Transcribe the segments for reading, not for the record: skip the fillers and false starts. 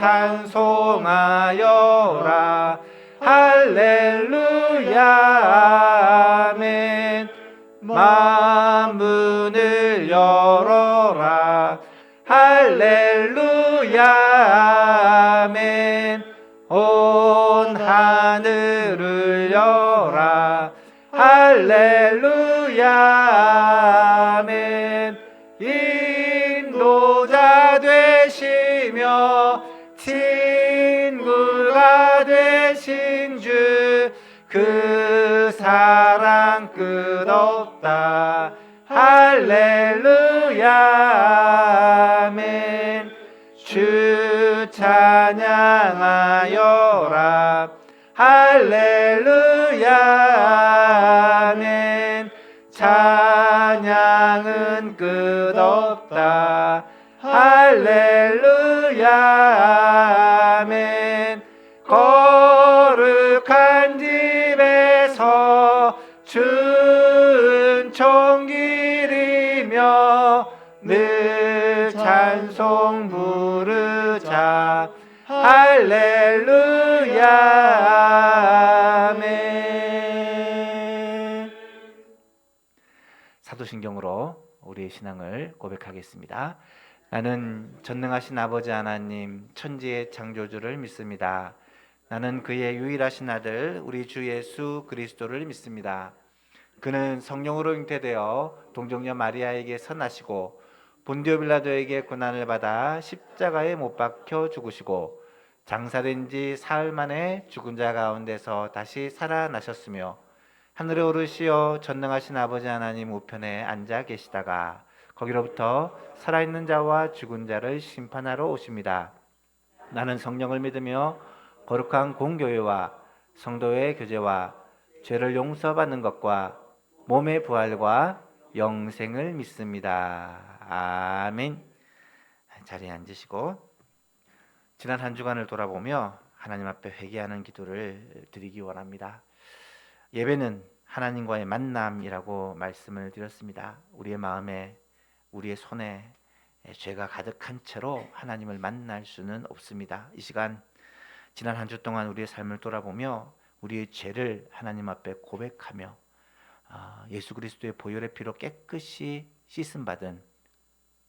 찬송하여라. 할렐루야 아멘. 만문을 열어라. 할렐루야 아멘. 온 하늘을 열라. 할렐루야 아멘. 인도자 되시며 친구가 되신 주, 그 사랑 끝없다. 할렐루야 아멘. 주 찬양하여라. 할렐루야 아멘. 찬양은 끝없다. 할렐루야 아멘. 거룩한 집에서 준총 기리며 늘 찬송 부르자. 할렐루야 아멘. 사도신경으로 우리의 신앙을 고백하겠습니다. 나는 전능하신 아버지 하나님 천지의 창조주를 믿습니다. 나는 그의 유일하신 아들 우리 주 예수 그리스도를 믿습니다. 그는 성령으로 잉태되어 동정녀 마리아에게 선하시고 본디오 빌라도에게 고난을 받아 십자가에 못 박혀 죽으시고 장사된 지 사흘 만에 죽은 자 가운데서 다시 살아나셨으며 하늘에 오르시어 전능하신 아버지 하나님 우편에 앉아 계시다가 거기로부터 살아있는 자와 죽은 자를 심판하러 오십니다. 나는 성령을 믿으며 거룩한 공교회와 성도의 교제와 죄를 용서받는 것과 몸의 부활과 영생을 믿습니다. 아멘. 자리에 앉으시고 지난 한 주간을 돌아보며 하나님 앞에 회개하는 기도를 드리기 원합니다. 예배는 하나님과의 만남이라고 말씀을 드렸습니다. 우리의 마음에, 우리의 손에 죄가 가득한 채로 하나님을 만날 수는 없습니다. 이 시간 지난 한 주 동안 우리의 삶을 돌아보며 우리의 죄를 하나님 앞에 고백하며 예수 그리스도의 보혈의 피로 깨끗이 씻음 받은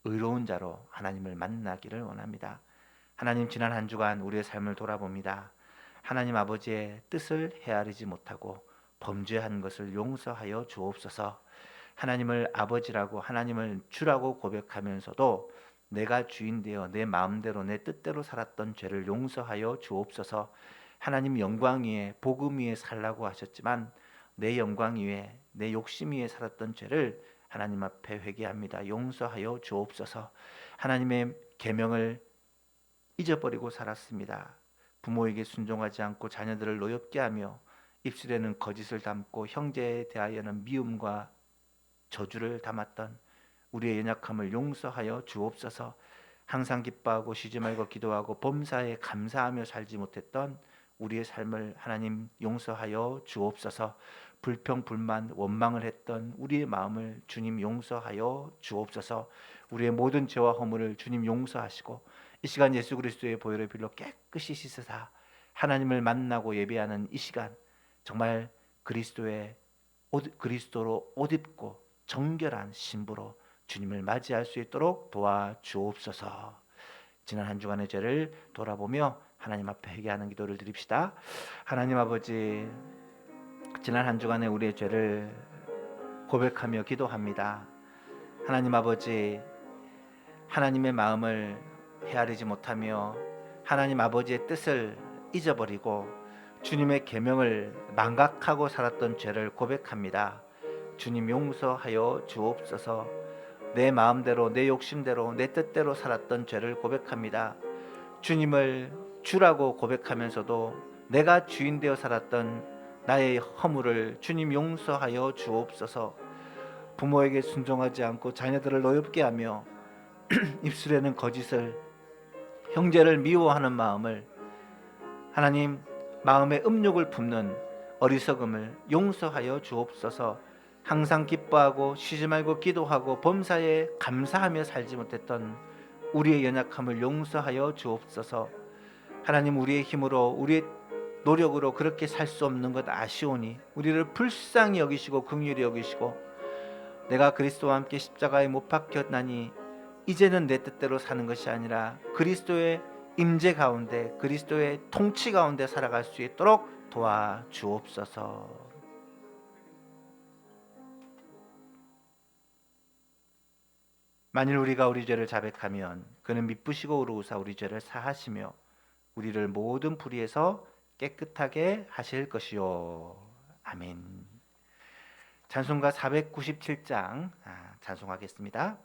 의로운 자로 하나님을 만나기를 원합니다. 하나님, 지난 한 주간 우리의 삶을 돌아봅니다. 하나님 아버지의 뜻을 헤아리지 못하고 범죄한 것을 용서하여 주옵소서. 하나님을 아버지라고, 하나님을 주라고 고백하면서도 내가 주인 되어 내 마음대로 내 뜻대로 살았던 죄를 용서하여 주옵소서. 하나님 영광 위에, 복음 위에 살라고 하셨지만 내 영광 위에, 내 욕심 위에 살았던 죄를 하나님 앞에 회개합니다. 용서하여 주옵소서. 하나님의 계명을 잊어버리고 살았습니다. 부모에게 순종하지 않고 자녀들을 노엽게 하며 입술에는 거짓을 담고 형제에 대하여는 미움과 저주를 담았던 우리의 연약함을 용서하여 주옵소서. 항상 기뻐하고 쉬지 말고 기도하고 범사에 감사하며 살지 못했던 우리의 삶을 하나님 용서하여 주옵소서. 불평, 불만, 원망을 했던 우리의 마음을 주님 용서하여 주옵소서. 우리의 모든 죄와 허물을 주님 용서하시고 이 시간 예수 그리스도의 보혈의 피로 깨끗이 씻으사 하나님을 만나고 예배하는 이 시간 정말 그리스도로 옷 입고 정결한 신부로 주님을 맞이할 수 있도록 도와주옵소서. 지난 한 주간의 죄를 돌아보며 하나님 앞에 회개하는 기도를 드립시다. 하나님 아버지, 지난 한 주간의 우리의 죄를 고백하며 기도합니다. 하나님 아버지, 하나님의 마음을 헤아리지 못하며 하나님 아버지의 뜻을 잊어버리고 주님의 계명을 망각하고 살았던 죄를 고백합니다. 주님 용서하여 주옵소서. 내 마음대로, 내 욕심대로, 내 뜻대로 살았던 죄를 고백합니다. 주님을 주라고 고백하면서도 내가 주인 되어 살았던 나의 허물을 주님 용서하여 주옵소서. 부모에게 순종하지 않고 자녀들을 노엽게 하며 입술에는 거짓을, 형제를 미워하는 마음을, 하나님 마음에 음욕을 품는 어리석음을 용서하여 주옵소서. 항상 기뻐하고 쉬지 말고 기도하고 범사에 감사하며 살지 못했던 우리의 연약함을 용서하여 주옵소서. 하나님, 우리의 힘으로 우리의 노력으로 그렇게 살 수 없는 것 아시오니 우리를 불쌍히 여기시고 긍휼히 여기시고 내가 그리스도와 함께 십자가에 못 박혔나니 이제는 내 뜻대로 사는 것이 아니라 그리스도의 임재 가운데 그리스도의 통치 가운데 살아갈 수 있도록 도와주옵소서. 만일 우리가 우리 죄를 자백하면 그는 미쁘시고 의로우사 우리 죄를 사하시며 우리를 모든 불의에서 깨끗하게 하실 것이요. 아멘. 찬송가 497장 찬송하겠습니다.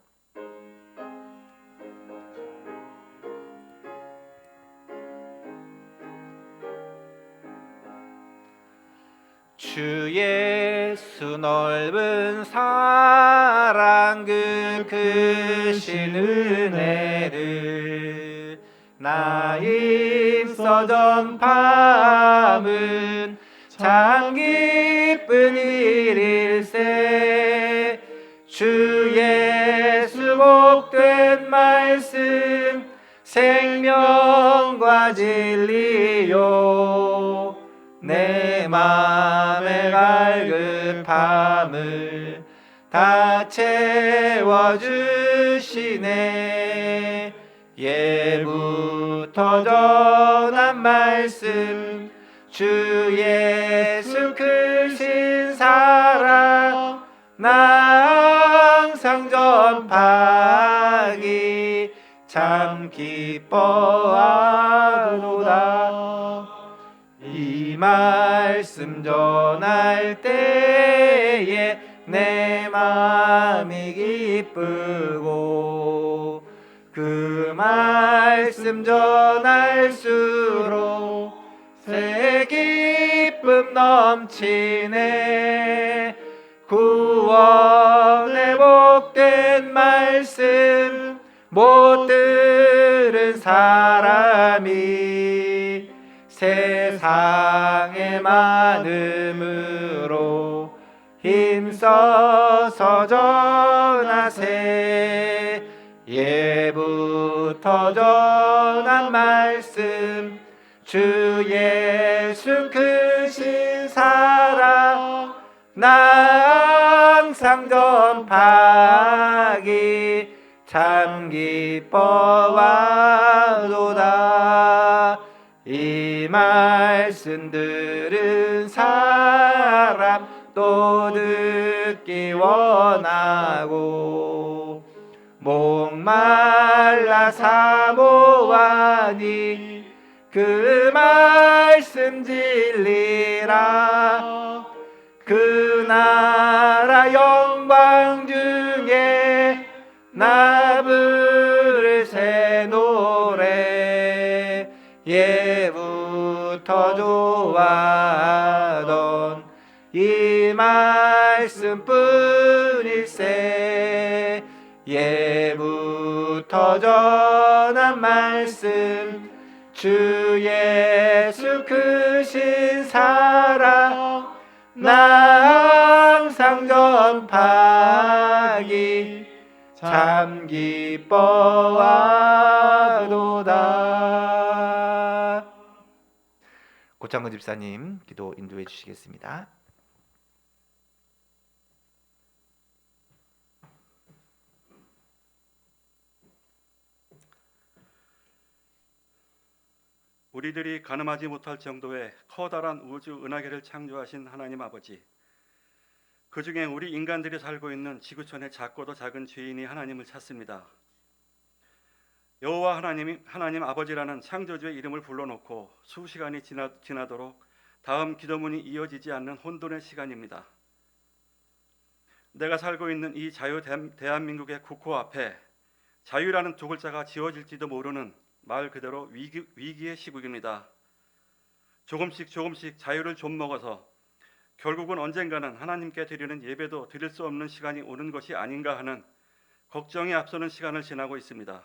주 예수 넓은 사랑 그 크신 은혜를 나 힘써 전파함은 참 기쁜 일일세. 주 예수 복된 말씀 생명과 진리요 내 맘의 갈급함을 다 채워주시네. 예부터 전한 말씀 주 예수 크신 사랑 나 항상 전파하기 참 기뻐하노라. 이 말씀 전할 때에 내 마음이 기쁘고 그 말씀 전할수록 새 기쁨 넘치네. 구원의 복된 말씀 못 들은 사람이 세상에 많음으로 힘써서 전하세. 예부터 전한 말씀 주 예수 크신 사랑 나 항상 전파하기 참 기뻐하노라. 이 말씀 들은 사람 또 듣기 원하고 목말라 사모하니 그 말씀 진리라. 그 나라 영광 중에 나 부를 새 노래 예부터 좋아하던 이 말씀뿐일세. 예부터 전한 말씀 주 예수 크신 사랑 나 항상 전파하기 참 기뻐하노라. 고창근 집사님 기도 인도해 주시겠습니다. 우리들이 가늠하지 못할 정도의 커다란 우주 은하계를 창조하신 하나님 아버지, 그 중에 우리 인간들이 살고 있는 지구촌의 작고도 작은 죄인이 하나님을 찾습니다. 여호와 하나님 아버지라는 창조주의 이름을 불러놓고 수시간이 지나도록 다음 기도문이 이어지지 않는 혼돈의 시간입니다. 내가 살고 있는 이 대한민국의 국호 앞에 자유라는 두 글자가 지워질지도 모르는 말 그대로 위기의 시국입니다. 조금씩 자유를 좀 먹어서 결국은 언젠가는 하나님께 드리는 예배도 드릴 수 없는 시간이 오는 것이 아닌가 하는 걱정이 앞서는 시간을 지나고 있습니다.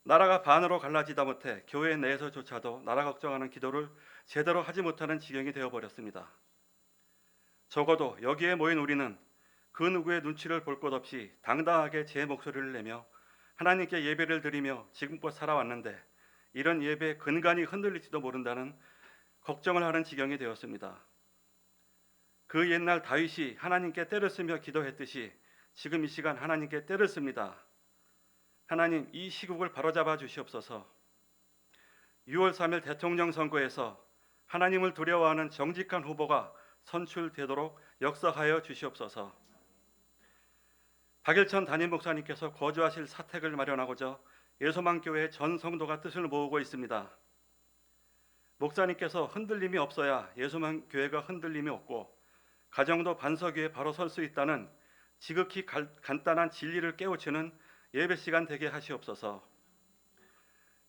나라가 반으로 갈라지다 못해 교회 내에서조차도 나라 걱정하는 기도를 제대로 하지 못하는 지경이 되어버렸습니다. 적어도 여기에 모인 우리는 그 누구의 눈치를 볼 것 없이 당당하게 제 목소리를 내며 하나님께 예배를 드리며 지금껏 살아왔는데 이런 예배의 근간이 흔들릴지도 모른다는 걱정을 하는 지경이 되었습니다. 그 옛날 다윗이 하나님께 때를 쓰며 기도했듯이 지금 이 시간 하나님께 때를 씁니다. 하나님, 이 시국을 바로잡아 주시옵소서. 6월 3일 대통령 선거에서 하나님을 두려워하는 정직한 후보가 선출되도록 역사하여 주시옵소서. 박일천 담임 목사님께서 거주하실 사택을 마련하고자 예소만교회 전 성도가 뜻을 모으고 있습니다. 목사님께서 흔들림이 없어야 예소만교회가 흔들림이 없고 가정도 반석 위에 바로 설 수 있다는 지극히 간단한 진리를 깨우치는 예배 시간 되게 하시옵소서.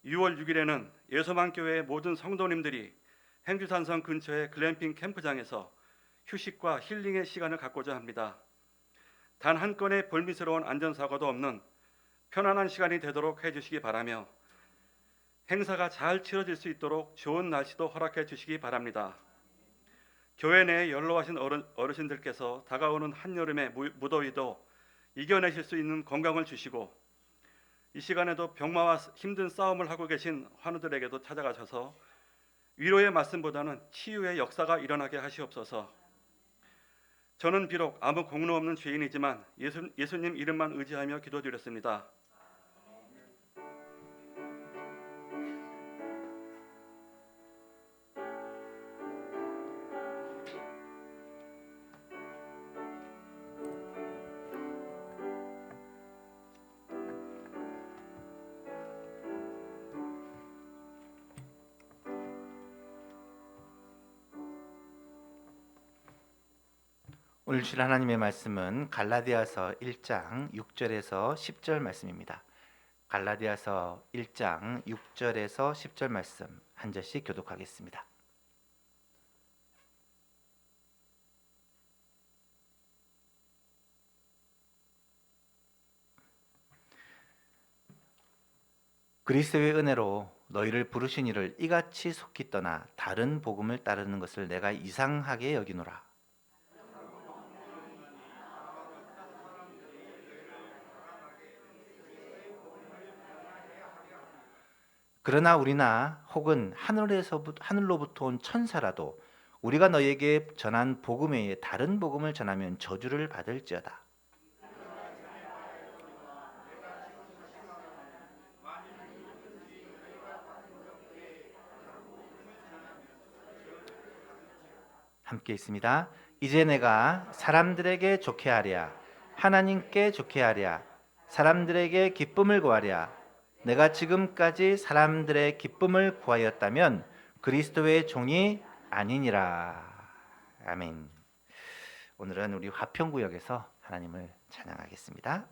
6월 6일에는 예소만교회의 모든 성도님들이 행주산성 근처의 글램핑 캠프장에서 휴식과 힐링의 시간을 갖고자 합니다. 단 한 건의 불미스러운 안전사고도 없는 편안한 시간이 되도록 해주시기 바라며 행사가 잘 치러질 수 있도록 좋은 날씨도 허락해 주시기 바랍니다. 교회 내에 연로하신 어르신들께서 다가오는 한여름의 무더위도 이겨내실 수 있는 건강을 주시고 이 시간에도 병마와 힘든 싸움을 하고 계신 환우들에게도 찾아가셔서 위로의 말씀보다는 치유의 역사가 일어나게 하시옵소서. 저는 비록 아무 공로 없는 죄인이지만 예수님 이름만 의지하며 기도드렸습니다. 오늘 주일 하나님의 말씀은 갈라디아서 1장 6절에서 10절 말씀입니다. 갈라디아서 1장 6절에서 10절 말씀 한 절씩 교독하겠습니다. 그리스도의 은혜로 너희를 부르신 이를 이같이 속히 떠나 다른 복음을 따르는 것을 내가 이상하게 여기노라. 그러나 우리나 혹은 하늘로부터 온 천사라도 우리가 너희에게 전한 복음 외에 다른 복음을 전하면 저주를 받을지어다. 함께 있습니다. 이제 내가 사람들에게 좋게 하랴, 하나님께 좋게 하랴, 사람들에게 기쁨을 구하랴. 내가 지금까지 사람들의 기쁨을 구하였다면 그리스도의 종이 아니니라. 아멘. 오늘은 우리 화평구역에서 하나님을 찬양하겠습니다.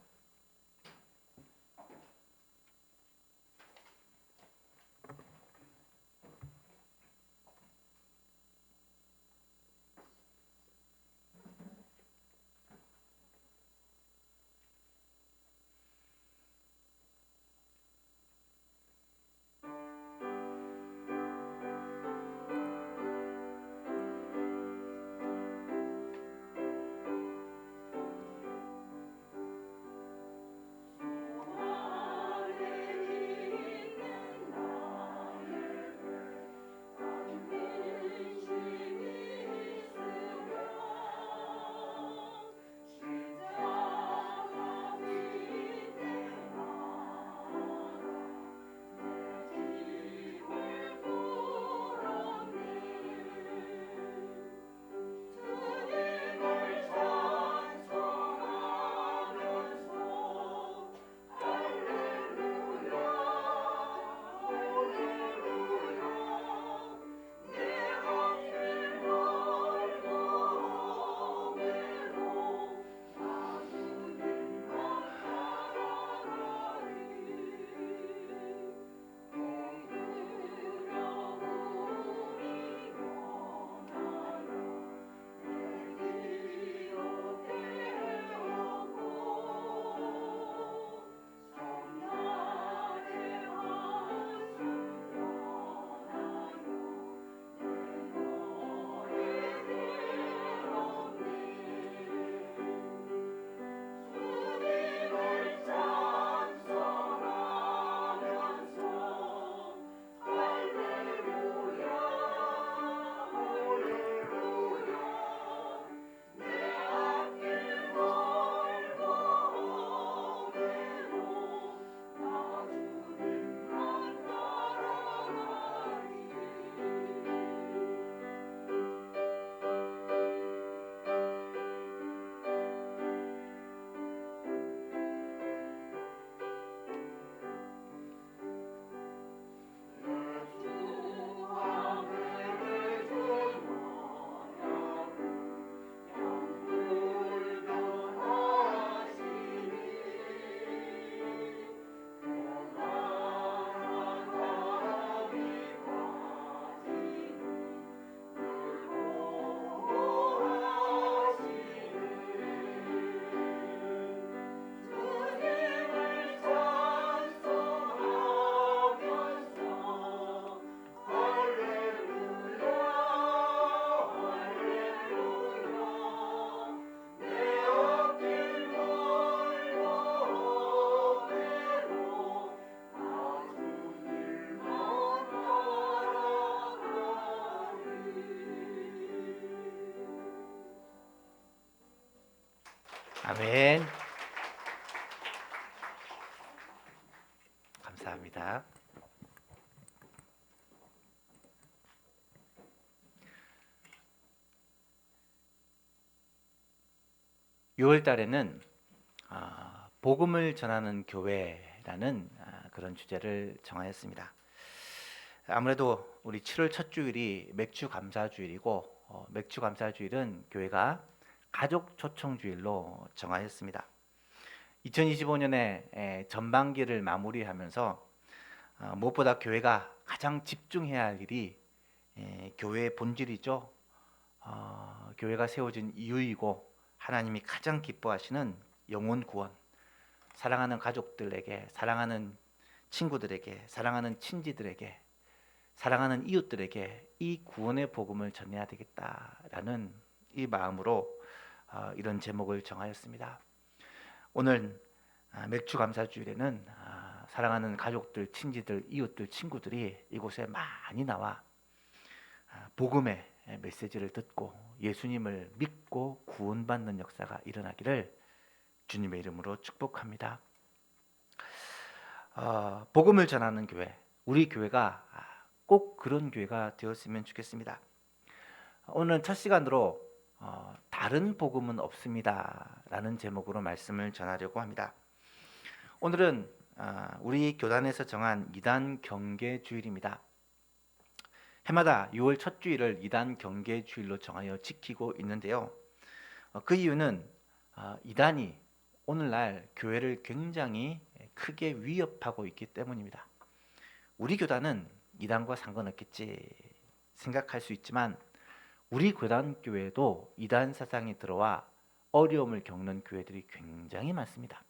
아멘. 감사합니다. 6월 달에는 복음을 전하는 교회라는 그런 주제를 정하였습니다. 아무래도 우리 7월 첫 주일이 맥주 감사 주일이고 맥주 감사 주일은 교회가 가족 초청 주일로 정하였습니다. 2025년에 전반기를 마무리하면서 무엇보다 교회가 가장 집중해야 할 일이 교회의 본질이죠. 교회가 세워진 이유이고 하나님이 가장 기뻐하시는 영혼 구원, 사랑하는 가족들에게, 사랑하는 친구들에게, 사랑하는 친지들에게, 사랑하는 이웃들에게 이 구원의 복음을 전해야 되겠다라는 이 마음으로 이런 제목을 정하였습니다. 오늘 맥주 감사 주일에는 사랑하는 가족들, 친지들, 이웃들, 친구들이 이곳에 많이 나와 복음의 메시지를 듣고 예수님을 믿고 구원받는 역사가 일어나기를 주님의 이름으로 축복합니다. 복음을 전하는 교회, 우리 교회가 꼭 그런 교회가 되었으면 좋겠습니다. 오늘 첫 시간으로 다른 복음은 없습니다 라는 제목으로 말씀을 전하려고 합니다. 오늘은 우리 교단에서 정한 2단 경계 주일입니다. 해마다 6월 첫 주일을 2단 경계 주일로 정하여 지키고 있는데요. 그 이유는 이단이 오늘날 교회를 굉장히 크게 위협하고 있기 때문입니다. 우리 교단은 이단과 상관없겠지 생각할 수 있지만 우리 교단 교회도 이단 사상이 들어와 어려움을 겪는 교회들이 굉장히 많습니다.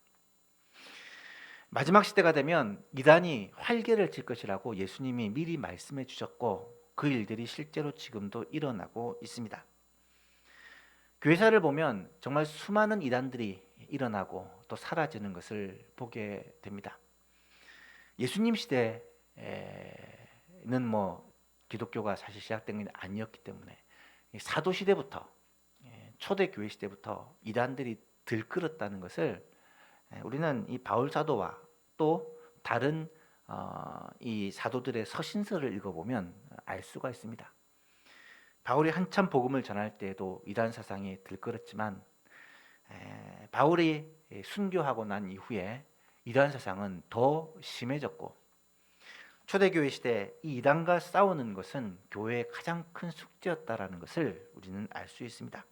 마지막 시대가 되면 이단이 활개를 칠 것이라고 예수님이 미리 말씀해 주셨고 그 일들이 실제로 지금도 일어나고 있습니다. 교회사를 보면 정말 수많은 이단들이 일어나고 또 사라지는 것을 보게 됩니다. 예수님 시대에는 기독교가 사실 시작된 게 아니었기 때문에 사도 시대부터 초대 교회 시대부터 이단들이 들끓었다는 것을 우리는 이 바울 사도와 또 다른 이 사도들의 서신서를 읽어보면 알 수가 있습니다. 바울이 한참 복음을 전할 때에도 이단 사상이 들끓었지만 바울이 순교하고 난 이후에 이단 사상은 더 심해졌고 초대교회 시대 이 이단과 싸우는 것은 교회의 가장 큰 숙제였다라는 것을 우리는 알 수 있습니다.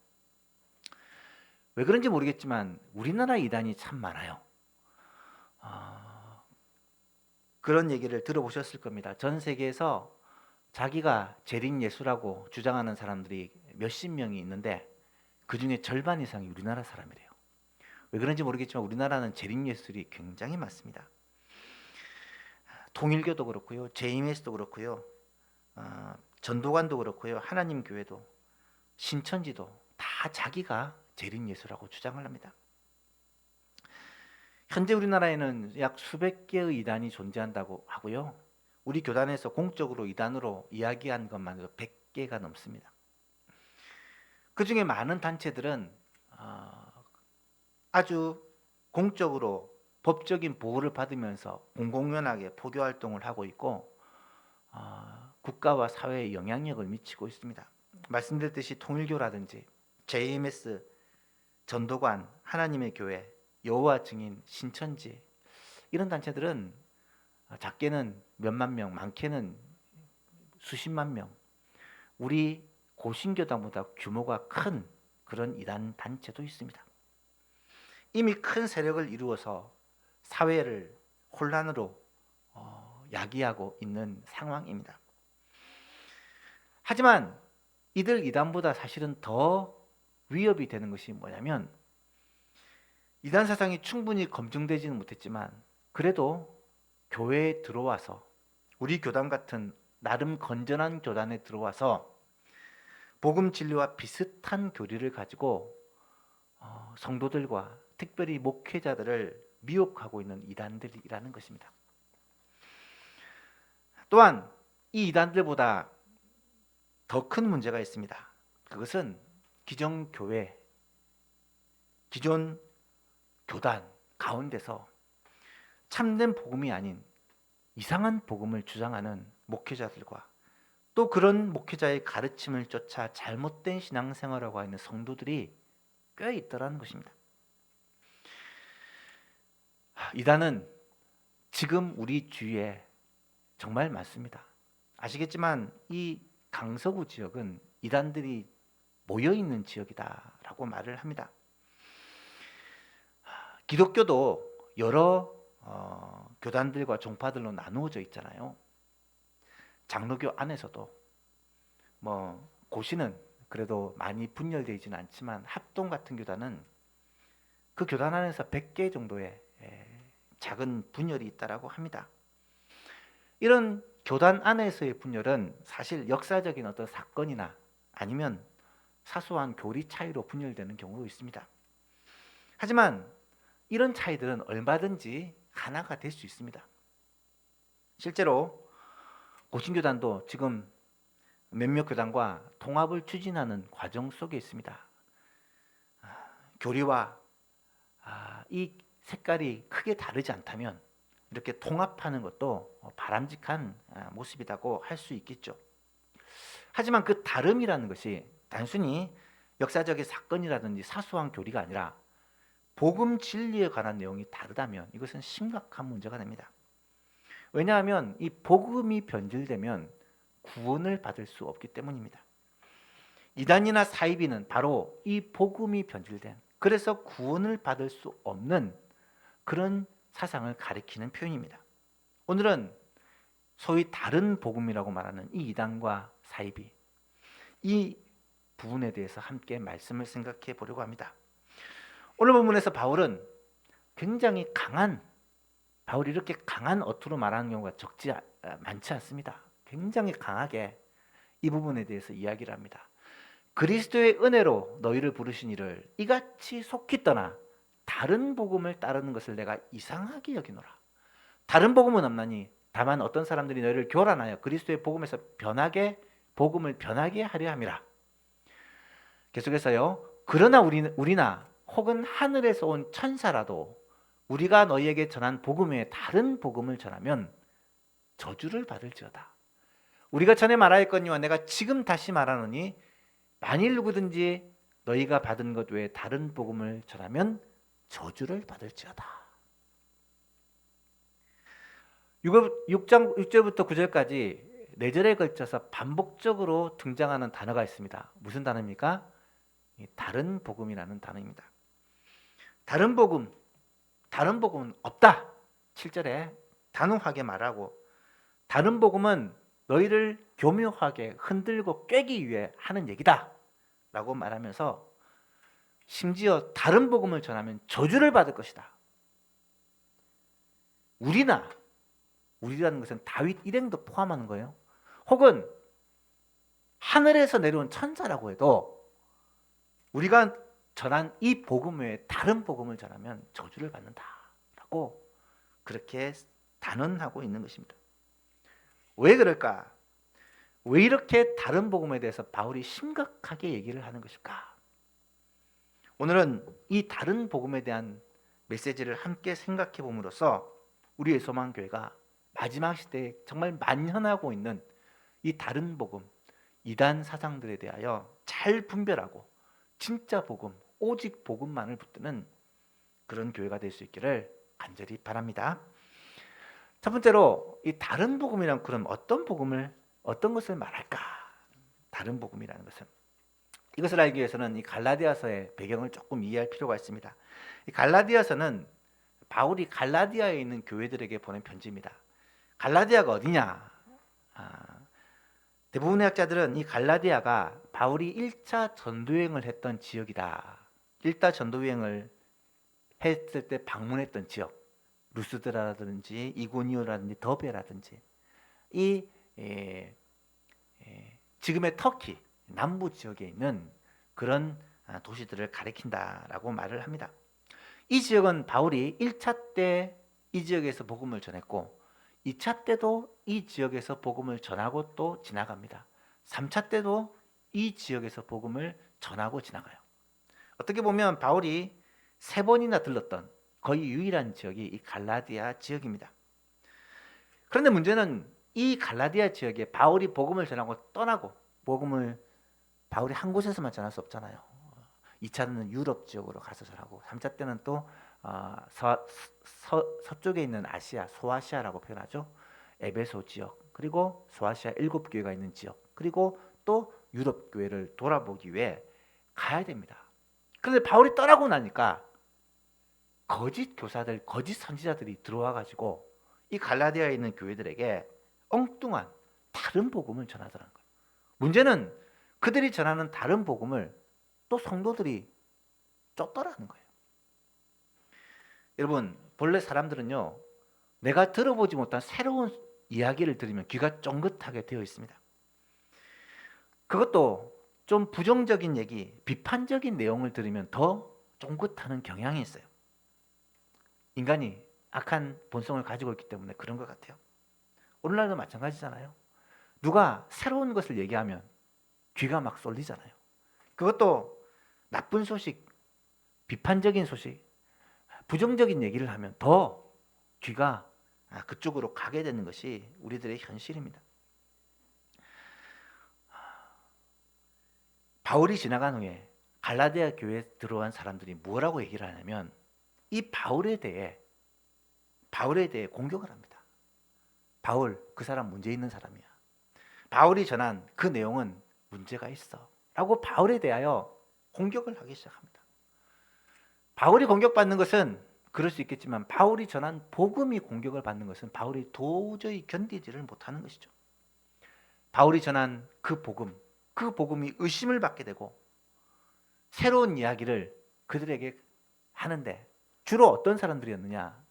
왜 그런지 모르겠지만 우리나라 이단이 참 많아요. 그런 얘기를 들어보셨을 겁니다. 전 세계에서 자기가 재림 예수라고 주장하는 사람들이 몇십 명이 있는데 그 중에 절반 이상이 우리나라 사람이래요. 왜 그런지 모르겠지만 우리나라는 재림 예수들이 굉장히 많습니다. 통일교도 그렇고요, JMS도 그렇고요, 전도관도 그렇고요, 하나님 교회도 신천지도 다 자기가 재림 예수라고 주장을 합니다. 현재 우리나라에는 약 수백 개의 이단이 존재한다고 하고요. 우리 교단에서 공적으로 이단으로 이야기한 것만으로 100개가 넘습니다. 그 중에 많은 단체들은 아주 공적으로 법적인 보호를 받으면서 공공연하게 포교 활동을 하고 있고 국가와 사회에 영향력을 미치고 있습니다. 말씀드렸듯이 통일교라든지 JMS, 전도관, 하나님의 교회, 여호와 증인, 신천지 이런 단체들은 작게는 몇만 명, 많게는 수십만 명, 우리 고신교단보다 규모가 큰 그런 이단 단체도 있습니다. 이미 큰 세력을 이루어서 사회를 혼란으로 야기하고 있는 상황입니다. 하지만 이들 이단보다 사실은 더 위협이 되는 것이 뭐냐면 이단 사상이 충분히 검증되지는 못했지만 그래도 교회에 들어와서 우리 교단 같은 나름 건전한 교단에 들어와서 복음 진리와 비슷한 교리를 가지고 성도들과 특별히 목회자들을 미혹하고 있는 이단들이라는 것입니다. 또한 이 이단들보다 더 큰 문제가 있습니다. 그것은 기존 교회, 기존 교단 가운데서 참된 복음이 아닌 이상한 복음을 주장하는 목회자들과 또 그런 목회자의 가르침을 쫓아 잘못된 신앙생활을 하고 있는 성도들이 꽤 있더라는 것입니다. 이단은 지금 우리 주위에 정말 많습니다. 아시겠지만 이 강서구 지역은 이단들이 모여있는 지역이다라고 말을 합니다. 기독교도 여러 교단들과 종파들로 나누어져 있잖아요. 장로교 안에서도 고시는 그래도 많이 분열되어 있지는 않지만 합동 같은 교단은 그 교단 안에서 100개 정도의 작은 분열이 있다라고 합니다. 이런 교단 안에서의 분열은 사실 역사적인 어떤 사건이나 아니면 사소한 교리 차이로 분열되는 경우도 있습니다. 하지만 이런 차이들은 얼마든지 하나가 될 수 있습니다. 실제로 고신교단도 지금 몇몇 교단과 통합을 추진하는 과정 속에 있습니다. 교리와 이 색깔이 크게 다르지 않다면 이렇게 통합하는 것도 바람직한 모습이라고 할 수 있겠죠. 하지만 그 다름이라는 것이 단순히 역사적인 사건이라든지 사소한 교리가 아니라 복음 진리에 관한 내용이 다르다면 이것은 심각한 문제가 됩니다. 왜냐하면 이 복음이 변질되면 구원을 받을 수 없기 때문입니다. 이단이나 사이비는 바로 이 복음이 변질된, 그래서 구원을 받을 수 없는 그런 사상을 가리키는 표현입니다. 오늘은 소위 다른 복음이라고 말하는 이 이단과 사이비, 이 부분에 대해서 함께 말씀을 생각해 보려고 합니다. 오늘 본문에서 바울은 굉장히 바울이 이렇게 강한 어투로 말하는 경우가 많지 않습니다. 굉장히 강하게 이 부분에 대해서 이야기를 합니다. 그리스도의 은혜로 너희를 부르신 이를 이같이 속히 떠나 다른 복음을 따르는 것을 내가 이상하게 여기노라. 다른 복음은 없나니 다만 어떤 사람들이 너희를 교란하여 그리스도의 복음에서 복음을 변하게 하려 함이라. 계속해서요. 그러나 우리나 혹은 하늘에서 온 천사라도 우리가 너희에게 전한 복음 외에 다른 복음을 전하면 저주를 받을지어다. 우리가 전에 말하였거니와 내가 지금 다시 말하노니 만일 누구든지 너희가 받은 것 외에 다른 복음을 전하면 저주를 받을지어다. 6절부터 9절까지 4절에 걸쳐서 반복적으로 등장하는 단어가 있습니다. 무슨 단어입니까? 다른 복음이라는 단어입니다. 다른 복음은 없다. 7절에 단호하게 말하고, 다른 복음은 너희를 교묘하게 흔들고 꿰기 위해 하는 얘기다 라고 말하면서 심지어 다른 복음을 전하면 저주를 받을 것이다. 우리라는 것은 다윗 일행도 포함하는 거예요. 혹은 하늘에서 내려온 천사라고 해도 우리가 전한 이 복음 외에 다른 복음을 전하면 저주를 받는다라고 그렇게 단언하고 있는 것입니다. 왜 그럴까? 왜 이렇게 다른 복음에 대해서 바울이 심각하게 얘기를 하는 것일까? 오늘은 이 다른 복음에 대한 메시지를 함께 생각해 봄으로써 우리의 소망교회가 마지막 시대에 정말 만연하고 있는 이 다른 복음, 이단 사상들에 대하여 잘 분별하고 진짜 복음, 오직 복음만을 붙드는 그런 교회가 될 수 있기를 간절히 바랍니다. 첫 번째로 이 다른 복음이란 그럼 어떤 것을 말할까? 다른 복음이라는 것은 이것을 알기 위해서는 이 갈라디아서의 배경을 조금 이해할 필요가 있습니다. 이 갈라디아서는 바울이 갈라디아에 있는 교회들에게 보낸 편지입니다. 갈라디아가 어디냐? 대부분의 학자들은 이 갈라디아가 바울이 1차 전도여행을 했던 지역이다. 1차 전도여행을 했을 때 방문했던 지역, 루스드라라든지 이고니오라든지 더베라든지 이 지금의 터키 남부 지역에 있는 그런 도시들을 가리킨다라고 말을 합니다. 이 지역은 바울이 1차 때 이 지역에서 복음을 전했고 2차 때도 이 지역에서 복음을 전하고 또 지나갑니다. 3차 때도 이 지역에서 복음을 전하고 지나가요. 어떻게 보면 바울이 3번이나 들렀던 거의 유일한 지역이 이 갈라디아 지역입니다. 그런데 문제는 이 갈라디아 지역에 바울이 복음을 전하고 떠나고, 복음을 바울이 한 곳에서만 전할 수 없잖아요. 2차는 유럽 지역으로 가서 전하고, 3차 때는 또 서쪽에 있는 아시아, 소아시아라고 표현하죠. 에베소 지역, 그리고 소아시아 7교회가 있는 지역, 그리고 또 유럽 교회를 돌아보기 위해 가야 됩니다. 그런데 바울이 떠나고 나니까 거짓 교사들, 거짓 선지자들이 들어와 가지고 이 갈라디아에 있는 교회들에게 엉뚱한 다른 복음을 전하더라는 거예요. 문제는 그들이 전하는 다른 복음을 또 성도들이 쫓더라는 거예요. 여러분, 본래 사람들은요, 내가 들어보지 못한 새로운 이야기를 들으면 귀가 쫑긋하게 되어 있습니다. 그것도 좀 부정적인 얘기, 비판적인 내용을 들으면 더 쫑긋하는 경향이 있어요. 인간이 악한 본성을 가지고 있기 때문에 그런 것 같아요. 오늘날도 마찬가지잖아요. 누가 새로운 것을 얘기하면 귀가 막 쏠리잖아요. 그것도 나쁜 소식, 비판적인 소식, 부정적인 얘기를 하면 더 귀가 그쪽으로 가게 되는 것이 우리들의 현실입니다. 바울이 지나간 후에 갈라디아 교회에 들어온 사람들이 뭐라고 얘기를 하냐면 이 바울에 대해 공격을 합니다. 바울, 그 사람 문제 있는 사람이야. 바울이 전한 그 내용은 문제가 있어. 라고 바울에 대하여 공격을 하기 시작합니다. 바울이 공격받는 것은 그럴 수 있겠지만 바울이 전한 복음이 공격을 받는 것은 바울이 도저히 견디지를 못하는 것이죠. 바울이 전한 그 복음이 의심을 받게 되고 새로운 이야기를 그들에게 하는데 주로 어떤 사람들이었느냐?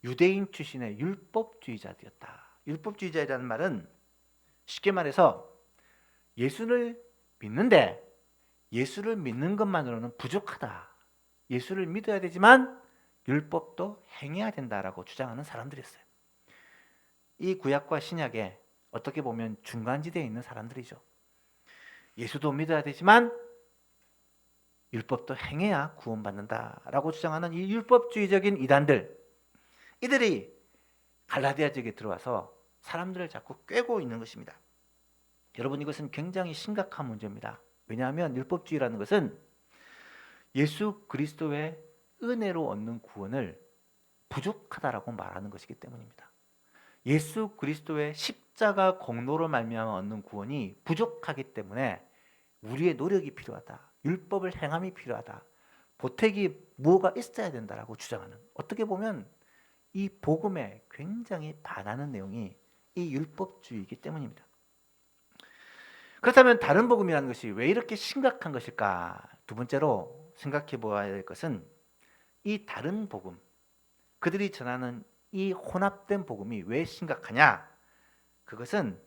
유대인 출신의 율법주의자들이었다. 율법주의자라는 말은 쉽게 말해서 예수를 믿는데 예수를 믿는 것만으로는 부족하다. 예수를 믿어야 되지만 율법도 행해야 된다라고 주장하는 사람들이었어요. 이 구약과 신약에 어떻게 보면 중간지대에 있는 사람들이죠. 예수도 믿어야 되지만 율법도 행해야 구원받는다라고 주장하는 이 율법주의적인 이단들, 이들이 갈라디아 지역에 들어와서 사람들을 자꾸 꿰고 있는 것입니다. 여러분, 이것은 굉장히 심각한 문제입니다. 왜냐하면 율법주의라는 것은 예수 그리스도의 은혜로 얻는 구원을 부족하다라고 말하는 것이기 때문입니다. 예수 그리스도의 십자가 공로로 말미암아 얻는 구원이 부족하기 때문에 우리의 노력이 필요하다. 율법을 행함이 필요하다. 보태기 뭐가 있어야 된다라고 주장하는, 어떻게 보면 이 복음에 굉장히 반하는 내용이 이 율법주의이기 때문입니다. 그렇다면 다른 복음이라는 것이 왜 이렇게 심각한 것일까? 두 번째로 생각해 보아야 될 것은 이 다른 복음, 그들이 전하는 이 혼합된 복음이 왜 심각하냐? 그것은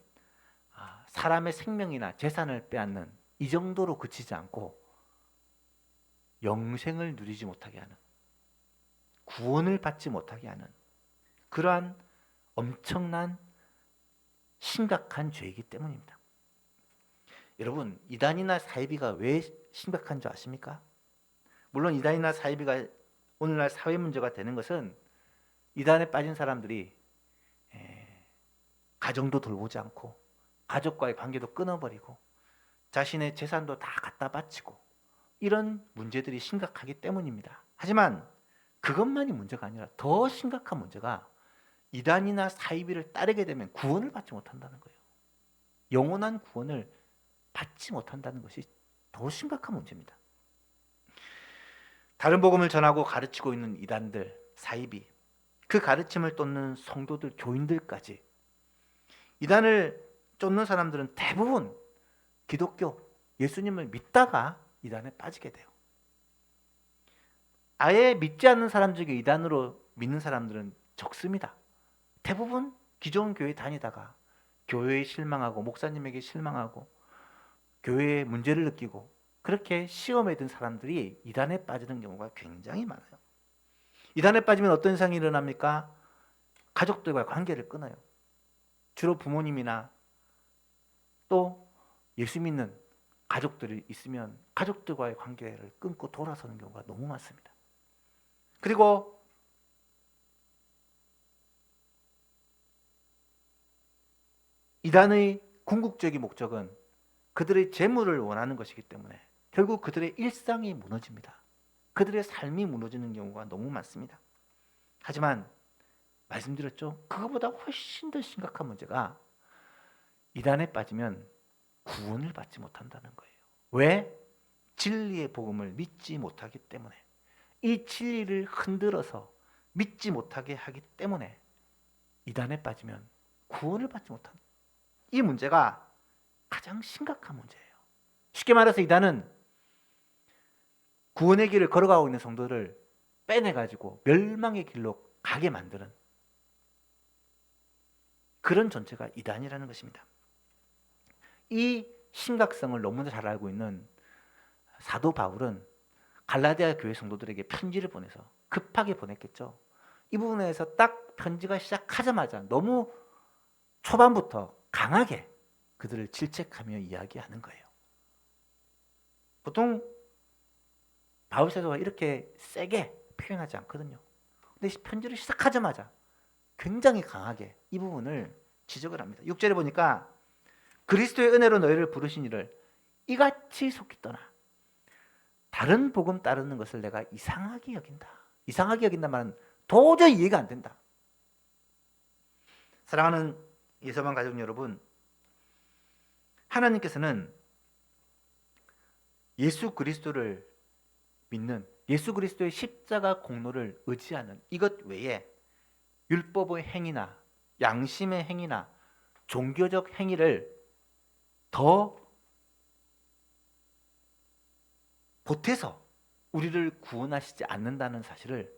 사람의 생명이나 재산을 빼앗는 이 정도로 그치지 않고 영생을 누리지 못하게 하는, 구원을 받지 못하게 하는 그러한 엄청난 심각한 죄이기 때문입니다. 여러분, 이단이나 사이비가 왜 심각한 줄 아십니까? 물론 이단이나 사이비가 오늘날 사회 문제가 되는 것은 이단에 빠진 사람들이 가정도 돌보지 않고 가족과의 관계도 끊어버리고 자신의 재산도 다 갖다 바치고 이런 문제들이 심각하기 때문입니다. 하지만 그것만이 문제가 아니라 더 심각한 문제가 이단이나 사이비를 따르게 되면 구원을 받지 못한다는 거예요. 영원한 구원을 받지 못한다는 것이 더 심각한 문제입니다. 다른 복음을 전하고 가르치고 있는 이단들, 사이비, 그 가르침을 쫓는 성도들, 교인들까지, 이단을 쫓는 사람들은 대부분 기독교, 예수님을 믿다가 이단에 빠지게 돼요. 아예 믿지 않는 사람 중에 이단으로 믿는 사람들은 적습니다. 대부분 기존 교회 다니다가 교회에 실망하고 목사님에게 실망하고 교회에 문제를 느끼고 그렇게 시험에 든 사람들이 이단에 빠지는 경우가 굉장히 많아요. 이단에 빠지면 어떤 현상이 일어납니까? 가족들과의 관계를 끊어요. 주로 부모님이나 또 예수 믿는 가족들이 있으면 가족들과의 관계를 끊고 돌아서는 경우가 너무 많습니다. 그리고 이단의 궁극적인 목적은 그들의 재물을 원하는 것이기 때문에 결국 그들의 일상이 무너집니다. 그들의 삶이 무너지는 경우가 너무 많습니다. 하지만 말씀드렸죠. 그거보다 훨씬 더 심각한 문제가 이단에 빠지면 구원을 받지 못한다는 거예요. 왜? 진리의 복음을 믿지 못하기 때문에, 이 진리를 흔들어서 믿지 못하게 하기 때문에 이단에 빠지면 구원을 받지 못한다. 이 문제가 가장 심각한 문제예요. 쉽게 말해서 이단은 구원의 길을 걸어가고 있는 성도를 빼내가지고 멸망의 길로 가게 만드는 그런 존재가 이단이라는 것입니다. 이 심각성을 너무나 잘 알고 있는 사도 바울은 갈라디아 교회 성도들에게 편지를 보내서 급하게 보냈겠죠. 이 부분에서 딱 편지가 시작하자마자 너무 초반부터 강하게 그들을 질책하며 이야기하는 거예요. 보통 바울 사도가 이렇게 세게 표현하지 않거든요. 근데 편지를 시작하자마자 굉장히 강하게 이 부분을 지적을 합니다. 6절에 보니까 그리스도의 은혜로 너희를 부르신 이를 이같이 속히 떠나 다른 복음 따르는 것을 내가 이상하게 여긴다. 이상하게 여긴다 말은 도저히 이해가 안 된다. 사랑하는 예서방 가족 여러분, 하나님께서는 예수 그리스도를 믿는, 예수 그리스도의 십자가 공로를 의지하는 이것 외에 율법의 행위나 양심의 행위나 종교적 행위를 더 보태서 우리를 구원하시지 않는다는 사실을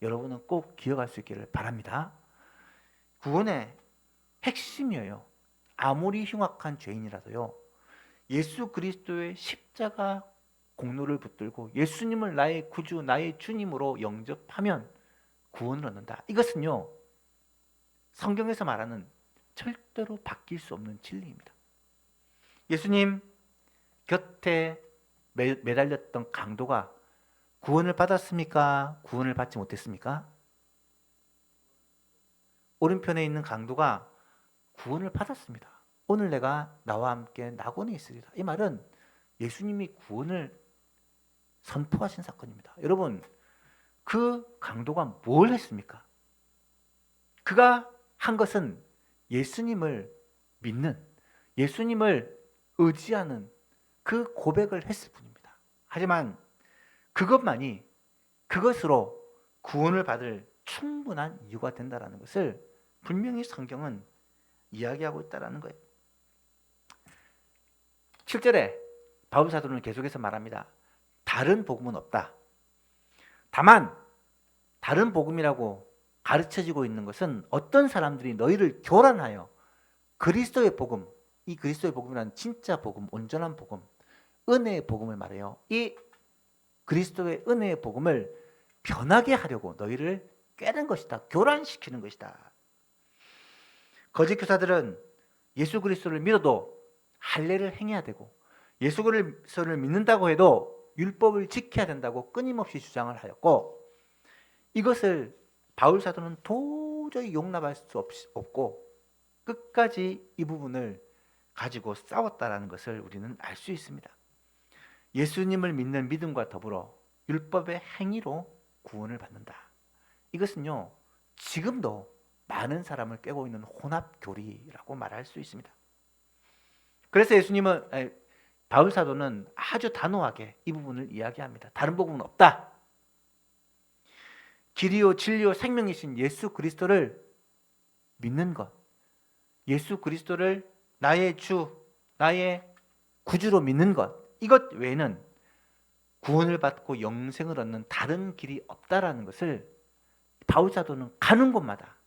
여러분은 꼭 기억할 수 있기를 바랍니다. 구원의 핵심이에요. 아무리 흉악한 죄인이라도요, 예수 그리스도의 십자가 공로를 붙들고 예수님을 나의 구주, 나의 주님으로 영접하면 구원을 얻는다. 이것은요, 성경에서 말하는 절대로 바뀔 수 없는 진리입니다. 예수님 곁에 매달렸던 강도가 구원을 받았습니까? 구원을 받지 못했습니까? 오른편에 있는 강도가 구원을 받았습니다. 오늘 내가 나와 함께 낙원에 있으리라. 이 말은 예수님이 구원을 선포하신 사건입니다. 여러분, 그 강도가 뭘 했습니까? 그가 한 것은 예수님을 믿는, 예수님을 의지하는 그 고백을 했을 뿐입니다. 하지만 그것만이 그것으로 구원을 받을 충분한 이유가 된다는 것을 분명히 성경은 이야기하고 있다는 거예요. 7절에 바울 사도는 계속해서 말합니다. 다른 복음은 없다. 다만 다른 복음이라고 가르쳐지고 있는 것은 어떤 사람들이 너희를 교란하여 그리스도의 복음, 이 그리스도의 복음이란 진짜 복음, 온전한 복음, 은혜의 복음을 말해요. 이 그리스도의 은혜의 복음을 변하게 하려고 너희를 꿰는 것이다. 교란시키는 것이다. 거짓 교사들은 예수 그리스도를 믿어도 할례를 행해야 되고 예수 그리스도를 믿는다고 해도 율법을 지켜야 된다고 끊임없이 주장을 하였고, 이것을 바울 사도는 도저히 용납할 수 없고 끝까지 이 부분을 가지고 싸웠다는 것을 우리는 알 수 있습니다. 예수님을 믿는 믿음과 더불어 율법의 행위로 구원을 받는다. 이것은요, 지금도 많은 사람을 꿰고 있는 혼합교리라고 말할 수 있습니다. 그래서 바울 사도는 아주 단호하게 이 부분을 이야기합니다. 다른 복음은 없다. 길이요 진리요 생명이신 예수 그리스도를 믿는 것, 예수 그리스도를 나의 주, 나의 구주로 믿는 것, 이것 외에는 구원을 받고 영생을 얻는 다른 길이 없다라는 것을 바울 사도는 가는 곳마다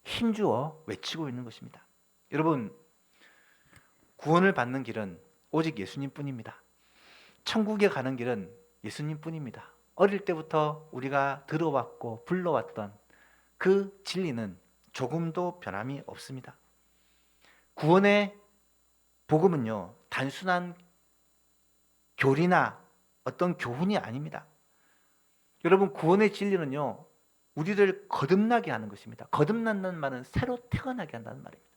힘주어 외치고 있는 것입니다. 여러분, 구원을 받는 길은 오직 예수님뿐입니다. 천국에 가는 길은 예수님뿐입니다. 어릴 때부터 우리가 들어왔고 불러왔던 그 진리는 조금도 변함이 없습니다. 구원의 복음은요, 단순한 교리나 어떤 교훈이 아닙니다. 여러분, 구원의 진리는요, 우리를 거듭나게 하는 것입니다. 거듭난다는 말은 새로 태어나게 한다는 말입니다.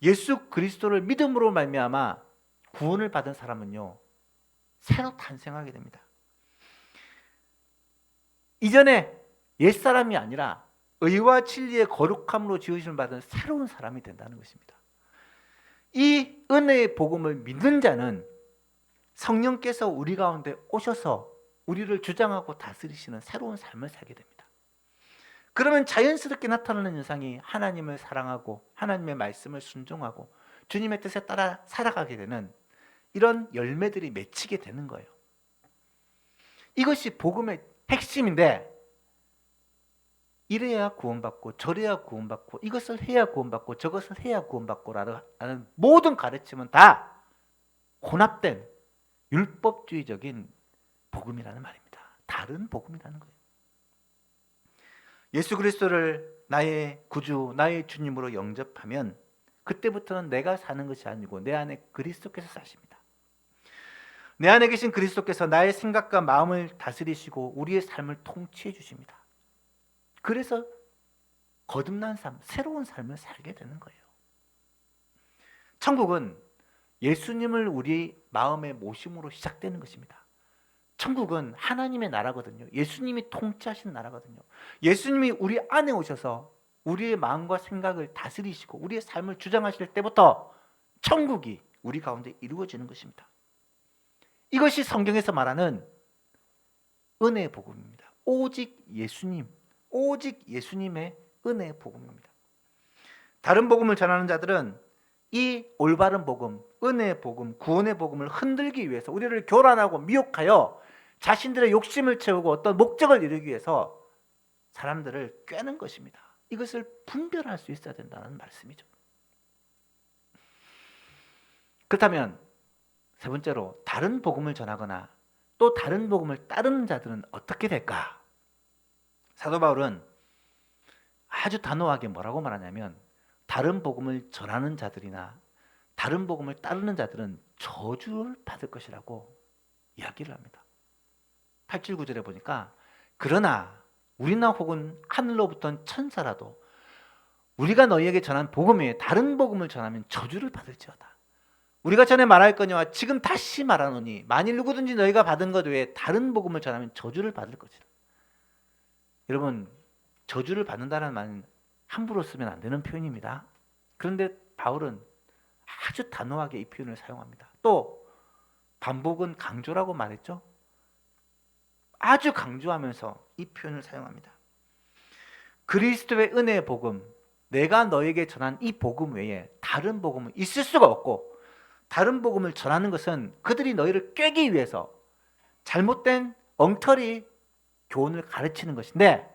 예수 그리스도를 믿음으로 말미암아 구원을 받은 사람은요, 새로 탄생하게 됩니다. 이전에 옛사람이 아니라 의와 진리의 거룩함으로 지으심을 받은 새로운 사람이 된다는 것입니다. 이 은혜의 복음을 믿는 자는 성령께서 우리 가운데 오셔서 우리를 주장하고 다스리시는 새로운 삶을 살게 됩니다. 그러면 자연스럽게 나타나는 현상이 하나님을 사랑하고 하나님의 말씀을 순종하고 주님의 뜻에 따라 살아가게 되는 이런 열매들이 맺히게 되는 거예요. 이것이 복음의 핵심인데, 이래야 구원받고 저래야 구원받고 이것을 해야 구원받고 저것을 해야 구원받고라는 모든 가르침은 다 혼합된 율법주의적인 복음이라는 말입니다. 다른 복음이라는 거예요. 예수 그리스도를 나의 구주, 나의 주님으로 영접하면 그때부터는 내가 사는 것이 아니고 내 안에 그리스도께서 사십니다. 내 안에 계신 그리스도께서 나의 생각과 마음을 다스리시고 우리의 삶을 통치해 주십니다. 그래서 거듭난 삶, 새로운 삶을 살게 되는 거예요. 천국은 예수님을 우리 마음에 모심으로 시작되는 것입니다. 천국은 하나님의 나라거든요. 예수님이 통치하시는 나라거든요. 예수님이 우리 안에 오셔서 우리의 마음과 생각을 다스리시고 우리의 삶을 주장하실 때부터 천국이 우리 가운데 이루어지는 것입니다. 이것이 성경에서 말하는 은혜의 복음입니다. 오직 예수님, 오직 예수님의 은혜의 복음입니다. 다른 복음을 전하는 자들은 이 올바른 복음, 은혜의 복음, 구원의 복음을 흔들기 위해서 우리를 교란하고 미혹하여 자신들의 욕심을 채우고 어떤 목적을 이루기 위해서 사람들을 꿰는 것입니다. 이것을 분별할 수 있어야 된다는 말씀이죠. 그렇다면 세 번째로 다른 복음을 전하거나 또 다른 복음을 따르는 자들은 어떻게 될까? 사도 바울은 아주 단호하게 뭐라고 말하냐면 다른 복음을 전하는 자들이나 다른 복음을 따르는 자들은 저주를 받을 것이라고 이야기를 합니다. 8절 9절에 보니까 그러나 우리나 혹은 하늘로부터 온 천사라도 우리가 너희에게 전한 복음 외에 다른 복음을 전하면 저주를 받을지어다. 우리가 전에 말할 거니와 지금 다시 말하노니 만일 누구든지 너희가 받은 것 외에 다른 복음을 전하면 저주를 받을 것이다. 여러분, 저주를 받는다는 말은 함부로 쓰면 안 되는 표현입니다. 그런데 바울은 아주 단호하게 이 표현을 사용합니다. 또 반복은 강조라고 말했죠. 아주 강조하면서 이 표현을 사용합니다. 그리스도의 은혜의 복음, 내가 너에게 전한 이 복음 외에 다른 복음은 있을 수가 없고, 다른 복음을 전하는 것은 그들이 너희를 꿰기 위해서 잘못된 엉터리 교훈을 가르치는 것인데,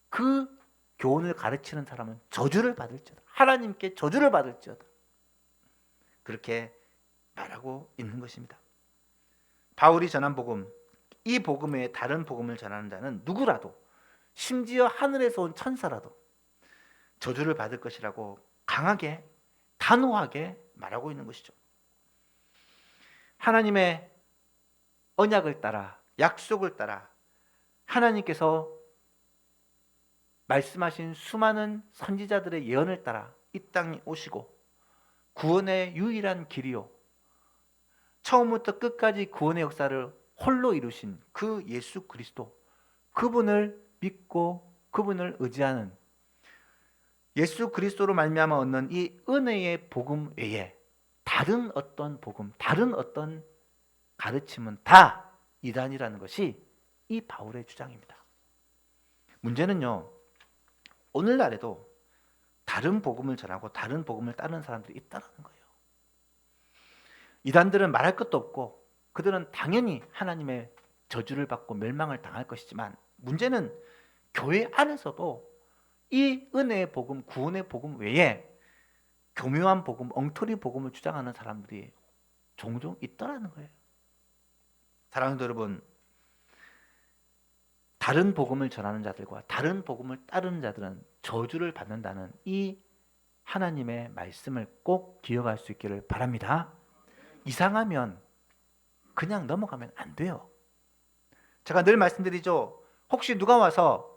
그 교훈을 가르치는 사람은 저주를 받을지어다. 하나님께 저주를 받을지어다. 그렇게 말하고 있는 것입니다. 바울이 전한 복음, 이 복음 외에 다른 복음을 전하는 자는 누구라도, 심지어 하늘에서 온 천사라도 저주를 받을 것이라고 강하게 단호하게 말하고 있는 것이죠. 하나님의 언약을 따라, 약속을 따라 하나님께서 말씀하신 수많은 선지자들의 예언을 따라 이 땅에 오시고 구원의 유일한 길이요, 처음부터 끝까지 구원의 역사를 홀로 이루신 그 예수 그리스도, 그분을 믿고 그분을 의지하는 예수 그리스도로 말미암아 얻는 이 은혜의 복음 외에 다른 어떤 복음, 다른 어떤 가르침은 다 이단이라는 것이 이 바울의 주장입니다. 문제는요, 오늘날에도 다른 복음을 전하고 다른 복음을 따르는 사람들이 있다는 거예요. 이단들은 말할 것도 없고 그들은 당연히 하나님의 저주를 받고 멸망을 당할 것이지만, 문제는 교회 안에서도 이 은혜의 복음, 구원의 복음 외에 교묘한 복음, 엉터리 복음을 주장하는 사람들이 종종 있더라는 거예요. 사랑하는 여러분, 다른 복음을 전하는 자들과 다른 복음을 따르는 자들은 저주를 받는다는 이 하나님의 말씀을 꼭 기억할 수 있기를 바랍니다. 이상하면 그냥 넘어가면 안 돼요. 제가 늘 말씀드리죠. 혹시 누가 와서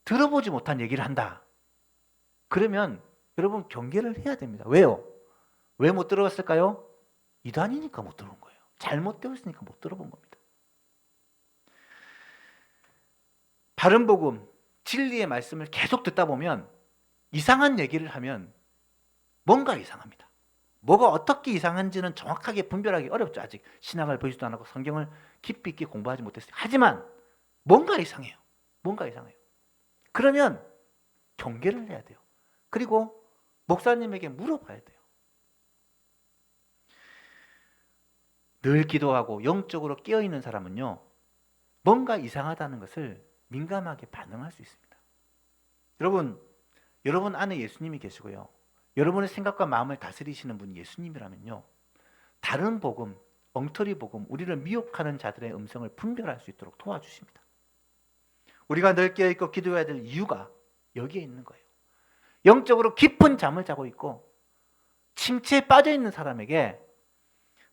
들어보지 못한 얘기를 한다. 그러면 여러분 경계를 해야 됩니다. 왜요? 왜 못 들어봤을까요? 이단이니까 못 들어본 거예요. 잘못 되었으니까 못 들어본 겁니다. 바른 복음, 진리의 말씀을 계속 듣다 보면 이상한 얘기를 하면 뭔가 이상합니다. 뭐가 어떻게 이상한지는 정확하게 분별하기 어렵죠. 아직 신학을 보지도 않았고 성경을 깊이 있게 공부하지 못했어요. 하지만 뭔가 이상해요. 뭔가 이상해요. 그러면 경계를 해야 돼요. 그리고 목사님에게 물어봐야 돼요. 늘 기도하고 영적으로 깨어있는 사람은요, 뭔가 이상하다는 것을 민감하게 반응할 수 있습니다. 여러분 안에 예수님이 계시고요, 여러분의 생각과 마음을 다스리시는 분이 예수님이라면요, 다른 복음, 엉터리 복음, 우리를 미혹하는 자들의 음성을 분별할 수 있도록 도와주십니다. 우리가 늘 깨어있고 기도해야 될 이유가 여기에 있는 거예요. 영적으로 깊은 잠을 자고 있고 침체에 빠져 있는 사람에게,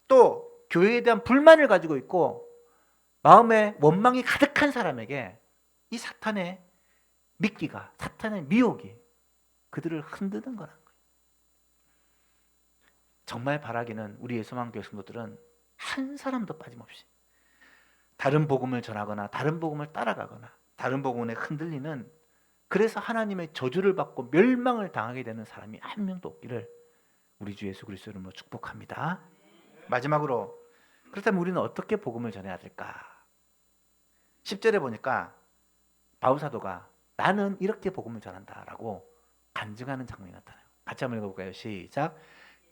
또 교회에 대한 불만을 가지고 있고 마음에 원망이 가득한 사람에게 이 사탄의 미끼가, 사탄의 미혹이 그들을 흔드는 거라는 거예요. 정말 바라기는 우리 예수만교회 성도들은 한 사람도 빠짐없이 다른 복음을 전하거나 다른 복음을 따라가거나 다른 복음에 흔들리는, 그래서 하나님의 저주를 받고 멸망을 당하게 되는 사람이 한 명도 없기를 우리 주 예수 그리스도 이름으로 축복합니다. 마지막으로, 그렇다면 우리는 어떻게 복음을 전해야 될까? 10절에 보니까 바울 사도가 나는 이렇게 복음을 전한다라고 간증하는 장면이 나타나요. 같이 한번 읽어볼까요? 시작.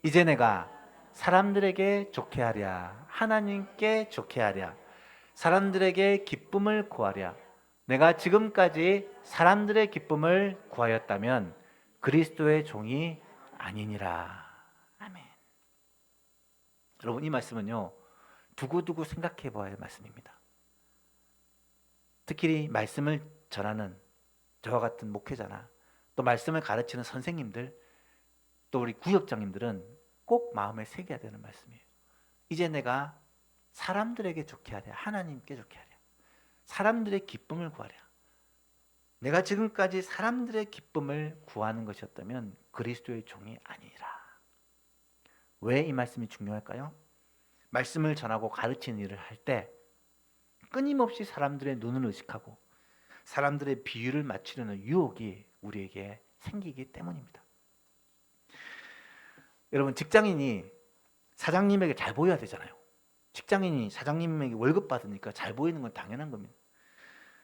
이제 내가 사람들에게 좋게 하랴, 하나님께 좋게 하랴, 사람들에게 기쁨을 구하랴. 내가 지금까지 사람들의 기쁨을 구하였다면 그리스도의 종이 아니니라. 아멘. 여러분, 이 말씀은요, 두고두고 생각해 봐야 할 말씀입니다. 특히 말씀을 전하는 저와 같은 목회자나 또 말씀을 가르치는 선생님들, 또 우리 구역장님들은 꼭 마음에 새겨야 되는 말씀이에요. 이제 내가 사람들에게 좋게 하랴, 하나님께 좋게 하랴, 사람들의 기쁨을 구하랴. 내가 지금까지 사람들의 기쁨을 구하는 것이었다면 그리스도의 종이 아니라. 왜 이 말씀이 중요할까요? 말씀을 전하고 가르치는 일을 할 때 끊임없이 사람들의 눈을 의식하고 사람들의 비유를 맞추려는 유혹이 우리에게 생기기 때문입니다. 여러분, 직장인이 사장님에게 잘 보여야 되잖아요. 직장인이 사장님에게 월급 받으니까 잘 보이는 건 당연한 겁니다.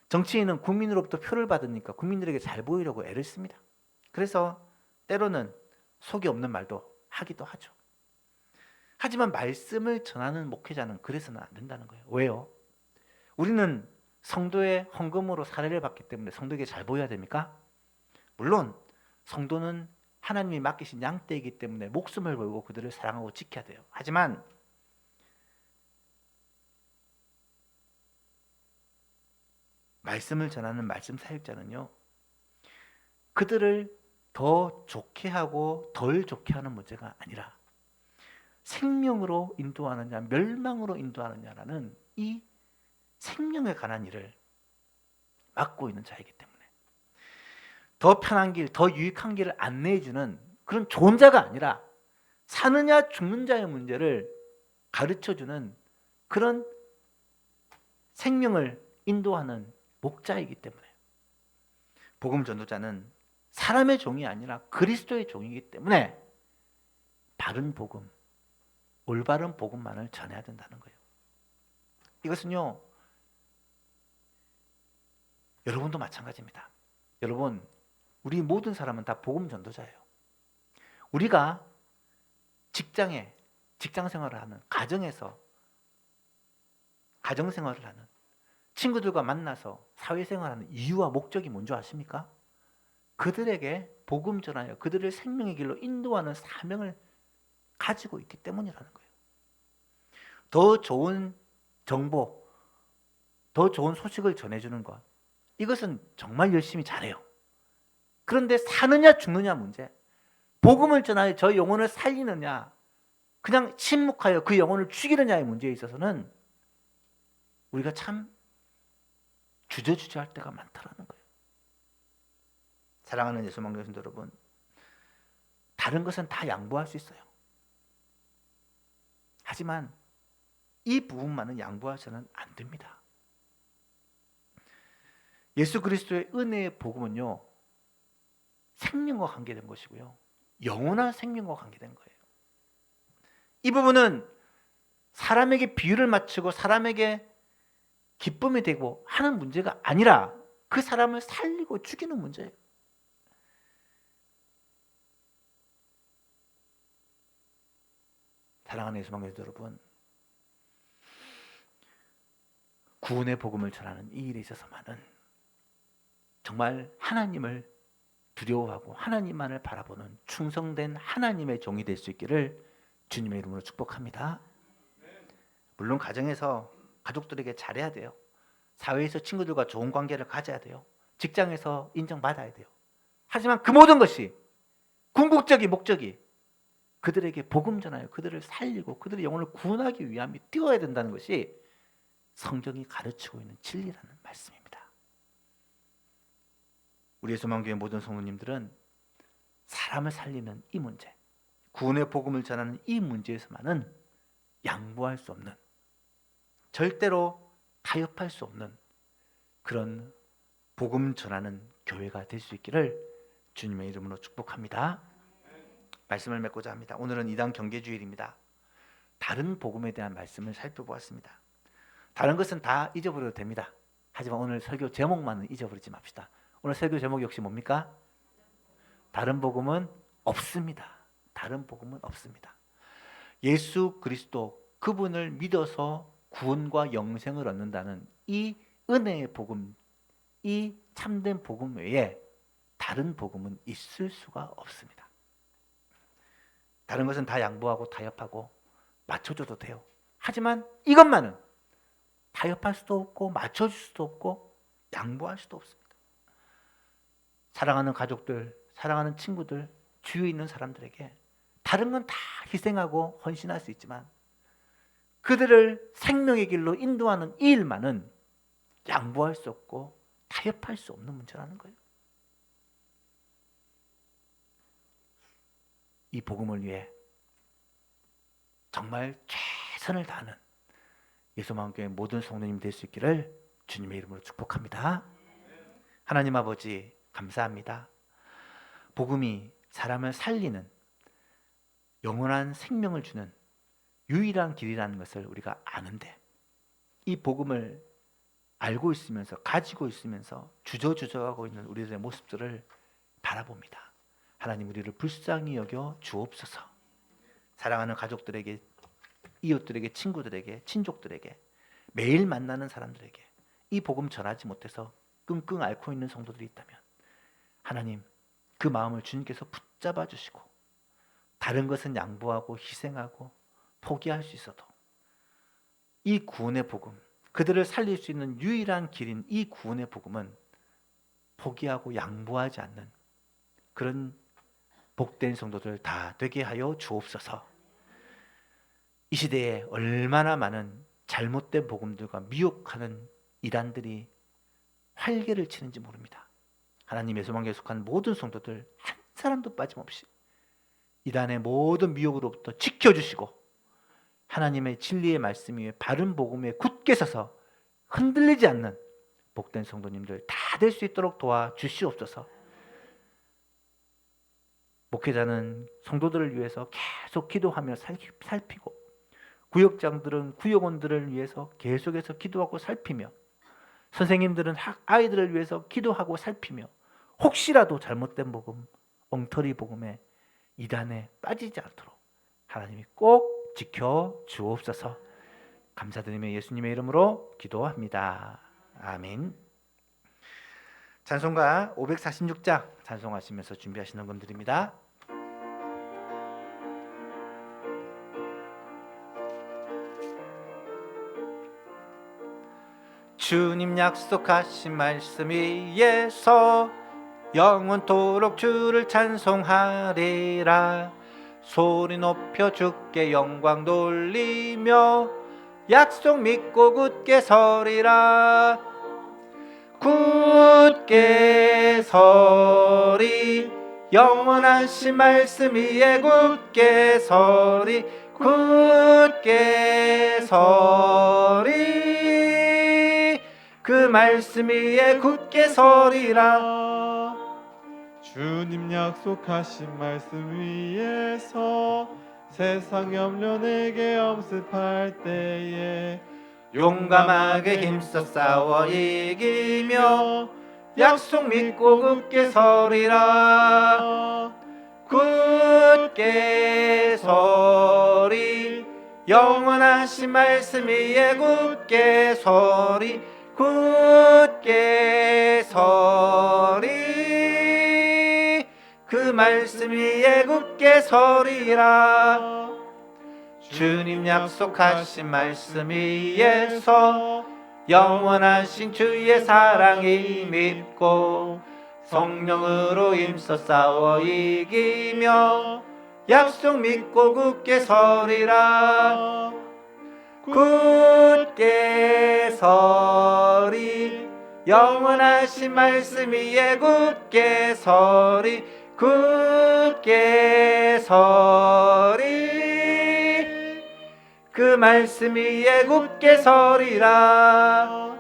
정치인은 국민으로부터 표를 받으니까 국민들에게 잘 보이려고 애를 씁니다. 그래서 때로는 속이 없는 말도 하기도 하죠. 하지만 말씀을 전하는 목회자는 그래서는 안 된다는 거예요. 왜요? 우리는 성도의 헌금으로 사례를 받기 때문에 성도에게 잘 보여야 됩니까? 물론 성도는 하나님이 맡기신 양떼이기 때문에 목숨을 걸고 그들을 사랑하고 지켜야 돼요. 하지만 말씀을 전하는 말씀 사역자는요, 그들을 더 좋게 하고 덜 좋게 하는 문제가 아니라 생명으로 인도하느냐 멸망으로 인도하느냐라는 이 생명에 관한 일을 맡고 있는 자이기 때문에 더 편한 길, 더 유익한 길을 안내해주는 그런 좋은 자가 아니라 사느냐 죽는 자의 문제를 가르쳐주는 그런 생명을 인도하는 목자이기 때문에 복음 전도자는 사람의 종이 아니라 그리스도의 종이기 때문에 바른 복음, 올바른 복음만을 전해야 된다는 거예요. 이것은요, 여러분도 마찬가지입니다. 여러분, 우리 모든 사람은 다 복음 전도자예요. 우리가 직장에 직장 생활을 하는, 가정에서 가정 생활을 하는, 친구들과 만나서 사회생활하는 이유와 목적이 뭔지 아십니까? 그들에게 복음 전하여 그들을 생명의 길로 인도하는 사명을 가지고 있기 때문이라는 거예요. 더 좋은 정보, 더 좋은 소식을 전해주는 것, 이것은 정말 열심히 잘해요. 그런데 사느냐 죽느냐 문제, 복음을 전하여 저 영혼을 살리느냐, 그냥 침묵하여 그 영혼을 죽이느냐의 문제에 있어서는 우리가 참 주저주저할 때가 많다라는 거예요. 사랑하는 예수망교 성도 여러분, 다른 것은 다 양보할 수 있어요. 하지만 이 부분만은 양보해서는 안 됩니다. 예수 그리스도의 은혜의 복음은요, 생명과 관계된 것이고요, 영원한 생명과 관계된 거예요. 이 부분은 사람에게 비유를 맞추고 사람에게 기쁨이 되고 하는 문제가 아니라 그 사람을 살리고 죽이는 문제예요. 사랑하는 예수망교 여러분, 구원의 복음을 전하는 이 일에 있어서만은 정말 하나님을 두려워하고 하나님만을 바라보는 충성된 하나님의 종이 될 수 있기를 주님의 이름으로 축복합니다. 물론 가정에서 가족들에게 잘해야 돼요. 사회에서 친구들과 좋은 관계를 가져야 돼요. 직장에서 인정받아야 돼요. 하지만 그 모든 것이 궁극적인 목적이 그들에게 복음 전하여 그들을 살리고 그들의 영혼을 구원하기 위함이 뛰어야 된다는 것이 성경이 가르치고 있는 진리라는 말씀입니다. 우리 예수만교회 모든 성도님들은 사람을 살리는 이 문제, 구원의 복음을 전하는 이 문제에서만은 양보할 수 없는, 절대로 타협할 수 없는 그런 복음 전하는 교회가 될 수 있기를 주님의 이름으로 축복합니다. 말씀을 맺고자 합니다. 오늘은 이단 경계주일입니다. 다른 복음에 대한 말씀을 살펴보았습니다. 다른 것은 다 잊어버려도 됩니다. 하지만 오늘 설교 제목만은 잊어버리지 맙시다. 오늘 설교 제목이 역시 뭡니까? 다른 복음은 없습니다. 다른 복음은 없습니다. 예수 그리스도 그분을 믿어서 구원과 영생을 얻는다는 이 은혜의 복음, 이 참된 복음 외에 다른 복음은 있을 수가 없습니다. 다른 것은 다 양보하고 타협하고 맞춰줘도 돼요. 하지만 이것만은 타협할 수도 없고 맞춰줄 수도 없고 양보할 수도 없습니다. 사랑하는 가족들, 사랑하는 친구들, 주위에 있는 사람들에게 다른 건 다 희생하고 헌신할 수 있지만 그들을 생명의 길로 인도하는 이 일만은 양보할 수 없고 타협할 수 없는 문제라는 거예요. 이 복음을 위해 정말 최선을 다하는 예수만교회 모든 성도님 될 수 있기를 주님의 이름으로 축복합니다. 하나님 아버지 감사합니다. 복음이 사람을 살리는 영원한 생명을 주는 유일한 길이라는 것을 우리가 아는데 이 복음을 알고 있으면서 가지고 있으면서 주저주저하고 있는 우리들의 모습들을 바라봅니다. 하나님 우리를 불쌍히 여겨 주옵소서. 사랑하는 가족들에게, 이웃들에게, 친구들에게, 친족들에게, 매일 만나는 사람들에게 이 복음 전하지 못해서 끙끙 앓고 있는 성도들이 있다면 하나님 그 마음을 주님께서 붙잡아 주시고 다른 것은 양보하고 희생하고 포기할 수 있어도 이 구원의 복음, 그들을 살릴 수 있는 유일한 길인 이 구원의 복음은 포기하고 양보하지 않는 그런 복된 성도들 다 되게 하여 주옵소서. 이 시대에 얼마나 많은 잘못된 복음들과 미혹하는 이단들이 활개를 치는지 모릅니다. 하나님 예수만교회에 속한 모든 성도들 한 사람도 빠짐없이 이단의 모든 미혹으로부터 지켜주시고 하나님의 진리의 말씀 위에 바른 복음 위에 굳게 서서 흔들리지 않는 복된 성도님들 다 될 수 있도록 도와주시옵소서. 목회자는 성도들을 위해서 계속 기도하며 살피고 구역장들은 구역원들을 위해서 계속해서 기도하고 살피며 선생님들은 아이들을 위해서 기도하고 살피며 혹시라도 잘못된 복음, 엉터리 복음에 이단에 빠지지 않도록 하나님이 꼭 지켜 주옵소서. 감사드리며 예수님의 이름으로 기도합니다. 아멘. 찬송가 546장 찬송하시면서 준비하시는 분들입니다. 주님 약속하신 말씀 위에서 영원토록 주를 찬송하리라. 소리 높여 주께 영광 돌리며 약속 믿고 굳게 서리라. 굳게 서리 영원하신 말씀 위에 굳게 서리 굳게 서리 그 말씀 위에 굳게 서리라. 주님 약속하신 말씀 위에서 세상 염려 내게 엄습할 때에 용감하게 힘써 싸워 이기며 약속 믿고 굳게 서리라. 굳게 서리 영원하신 말씀 위에 굳게 서리 굳게 서리 그 말씀 위에 굳게 서리라. 주님 약속하신 말씀 위에서 영원하신 주의 사랑이 믿고 성령으로 힘써 싸워 이기며 약속 믿고 굳게 서리라. 굳게 서리 영원하신 말씀 위에 굳게 서리 굳게 서리 그 말씀 위에 굳게 서리라.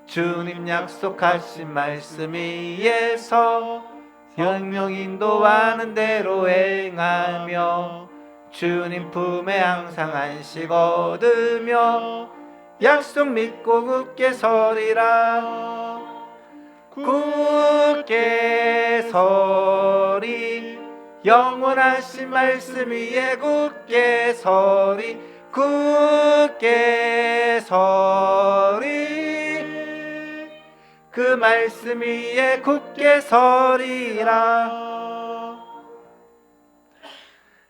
주님 약속하신 말씀 위에서 성령 인도하는 대로 행하며 주님 품에 항상 안식 얻으며 약속 믿고 굳게 서리라. 굳게 서리 영원하신 말씀 위에 굳게 서리 굳게 서리 그 말씀 위에 굳게 서리라.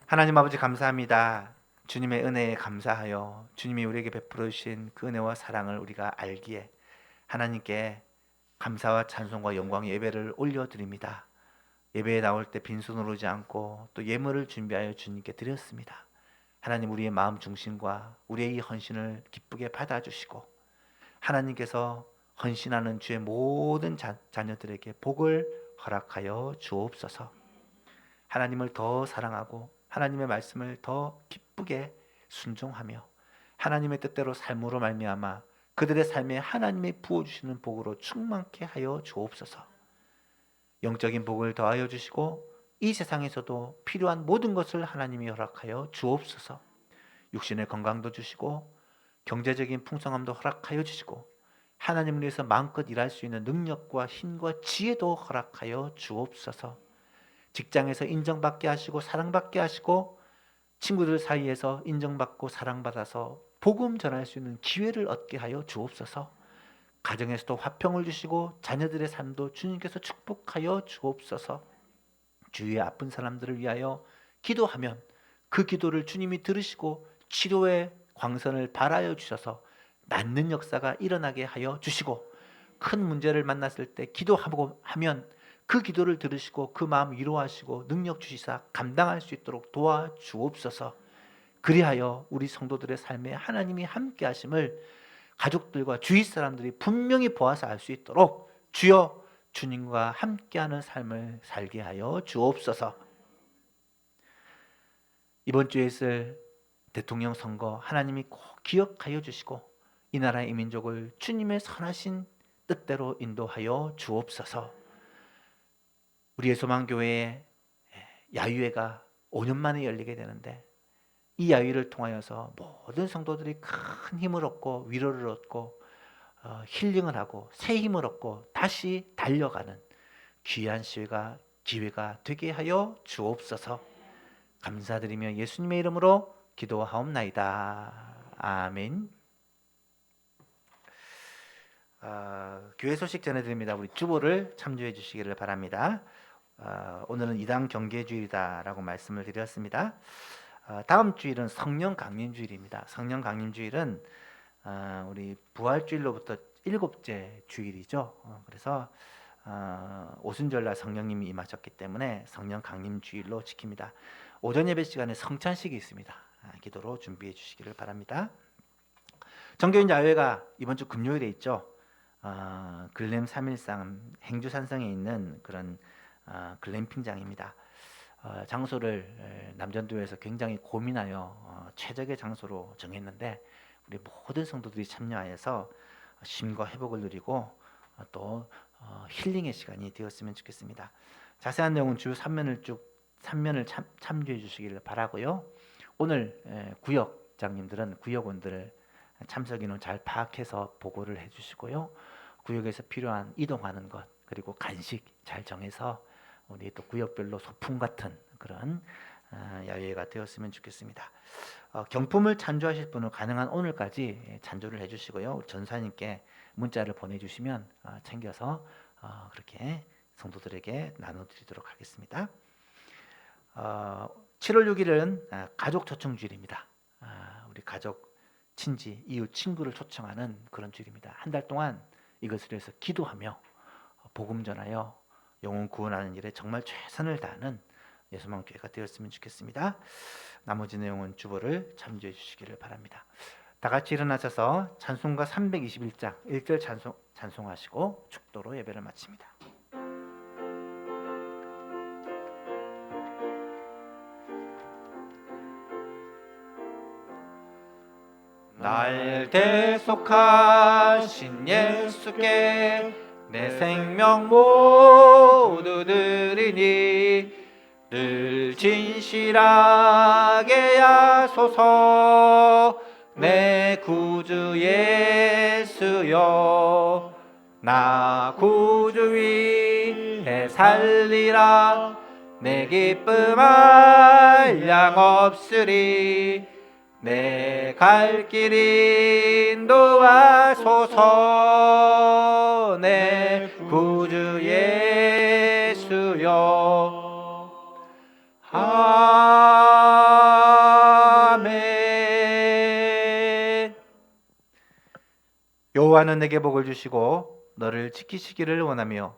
하나님 아버지 감사합니다. 주님의 은혜에 감사하여 주님이 우리에게 베풀어 주신 그 은혜와 사랑을 우리가 알기에 하나님께 감사와 찬송과 영광의 예배를 올려드립니다. 예배에 나올 때 빈손으로 오지 않고 또 예물을 준비하여 주님께 드렸습니다. 하나님 우리의 마음 중심과 우리의 이 헌신을 기쁘게 받아주시고 하나님께서 헌신하는 주의 모든 자녀들에게 복을 허락하여 주옵소서. 하나님을 더 사랑하고 하나님의 말씀을 더 기쁘게 순종하며 하나님의 뜻대로 삶으로 말미암아 그들의 삶에 하나님이 부어주시는 복으로 충만케 하여 주옵소서. 영적인 복을 더하여 주시고 이 세상에서도 필요한 모든 것을 하나님이 허락하여 주옵소서. 육신의 건강도 주시고 경제적인 풍성함도 허락하여 주시고 하나님을 위해서 마음껏 일할 수 있는 능력과 힘과 지혜도 허락하여 주옵소서. 직장에서 인정받게 하시고 사랑받게 하시고 친구들 사이에서 인정받고 사랑받아서 복음 전할 수 있는 기회를 얻게 하여 주옵소서. 가정에서도 화평을 주시고 자녀들의 삶도 주님께서 축복하여 주옵소서. 주위의 아픈 사람들을 위하여 기도하면 그 기도를 주님이 들으시고 치료의 광선을 발하여 주셔서 낫는 역사가 일어나게 하여 주시고 큰 문제를 만났을 때 기도하고 하면 그 기도를 들으시고 그 마음 위로하시고 능력 주시사 감당할 수 있도록 도와주옵소서. 그리하여 우리 성도들의 삶에 하나님이 함께 하심을 가족들과 주위 사람들이 분명히 보아서 알 수 있도록 주여 주님과 함께하는 삶을 살게 하여 주옵소서. 이번 주에 있을 대통령 선거 하나님이 꼭 기억하여 주시고 이 나라의 이 민족을 주님의 선하신 뜻대로 인도하여 주옵소서. 우리의 소망교회에 야유회가 5년 만에 열리게 되는데 이 야유회를 통하여서 모든 성도들이 큰 힘을 얻고 위로를 얻고 힐링을 하고 새 힘을 얻고 다시 달려가는 귀한 기회가 되게 하여 주옵소서. 감사드리며 예수님의 이름으로 기도하옵나이다. 아멘. 교회 소식 전해드립니다. 우리 주보를 참조해 주시기를 바랍니다. 오늘은 이단 경계주일이다라고 말씀을 드렸습니다. 다음 주일은 성령 강림주일입니다. 성령 강림주일은 우리 부활주일로부터 7째 주일이죠. 그래서 오순절날 성령님이 임하셨기 때문에 성령 강림주일로 지킵니다. 오전 예배 시간에 성찬식이 있습니다. 기도로 준비해 주시기를 바랍니다. 정교인 야외가 이번 주 금요일에 있죠. 글램 313 행주산성에 있는 그런 글램핑장입니다. 장소를 남전도에서 굉장히 고민하여 최적의 장소로 정했는데 우리 모든 성도들이 참여하여서 쉼과 회복을 누리고 또 힐링의 시간이 되었으면 좋겠습니다. 자세한 내용은 주 3면을 참조해 주시기를 바라고요. 오늘 구역장님들은 구역원들 참석 인원 잘 파악해서 보고를 해주시고요. 구역에서 필요한 이동하는 것 그리고 간식 잘 정해서 우리 또 구역별로 소풍 같은 그런 야외가 되었으면 좋겠습니다. 경품을 찬조하실 분은 가능한 오늘까지 찬조를 해주시고요. 우리 전사님께 문자를 보내주시면 챙겨서 그렇게 성도들에게 나눠드리도록 하겠습니다. 7월 6일은 가족 초청 주일입니다. 우리 가족, 친지, 이웃, 친구를 초청하는 그런 주일입니다. 한 달 동안 이것을 위해서 기도하며 복음 전하여 영혼 구원하는 일에 정말 최선을 다하는 예수만교회가 되었으면 좋겠습니다. 나머지 내용은 주보를 참조해 주시기를 바랍니다. 다 같이 일어나셔서 찬송가 321장 1절 찬송하시고 축도로 예배를 마칩니다. 날 대속하신 예수께 내 생명 모두 드리니 늘 진실하게 하소서 내 구주 예수여 나 구주 위해 살리라 내 기쁨 한량 없으리 내 갈 길 인도하소서 내 구주 예수여 아멘. 여호와는 내게 복을 주시고 너를 지키시기를 원하며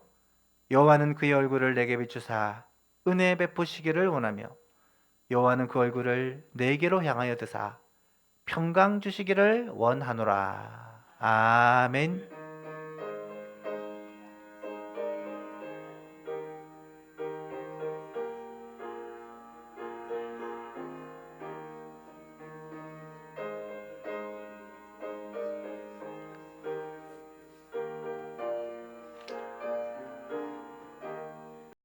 여호와는 그의 얼굴을 내게 비추사 은혜 베푸시기를 원하며 여호와는 그 얼굴을 내게로 향하여 드사 평강 주시기를 원하노라. 아멘.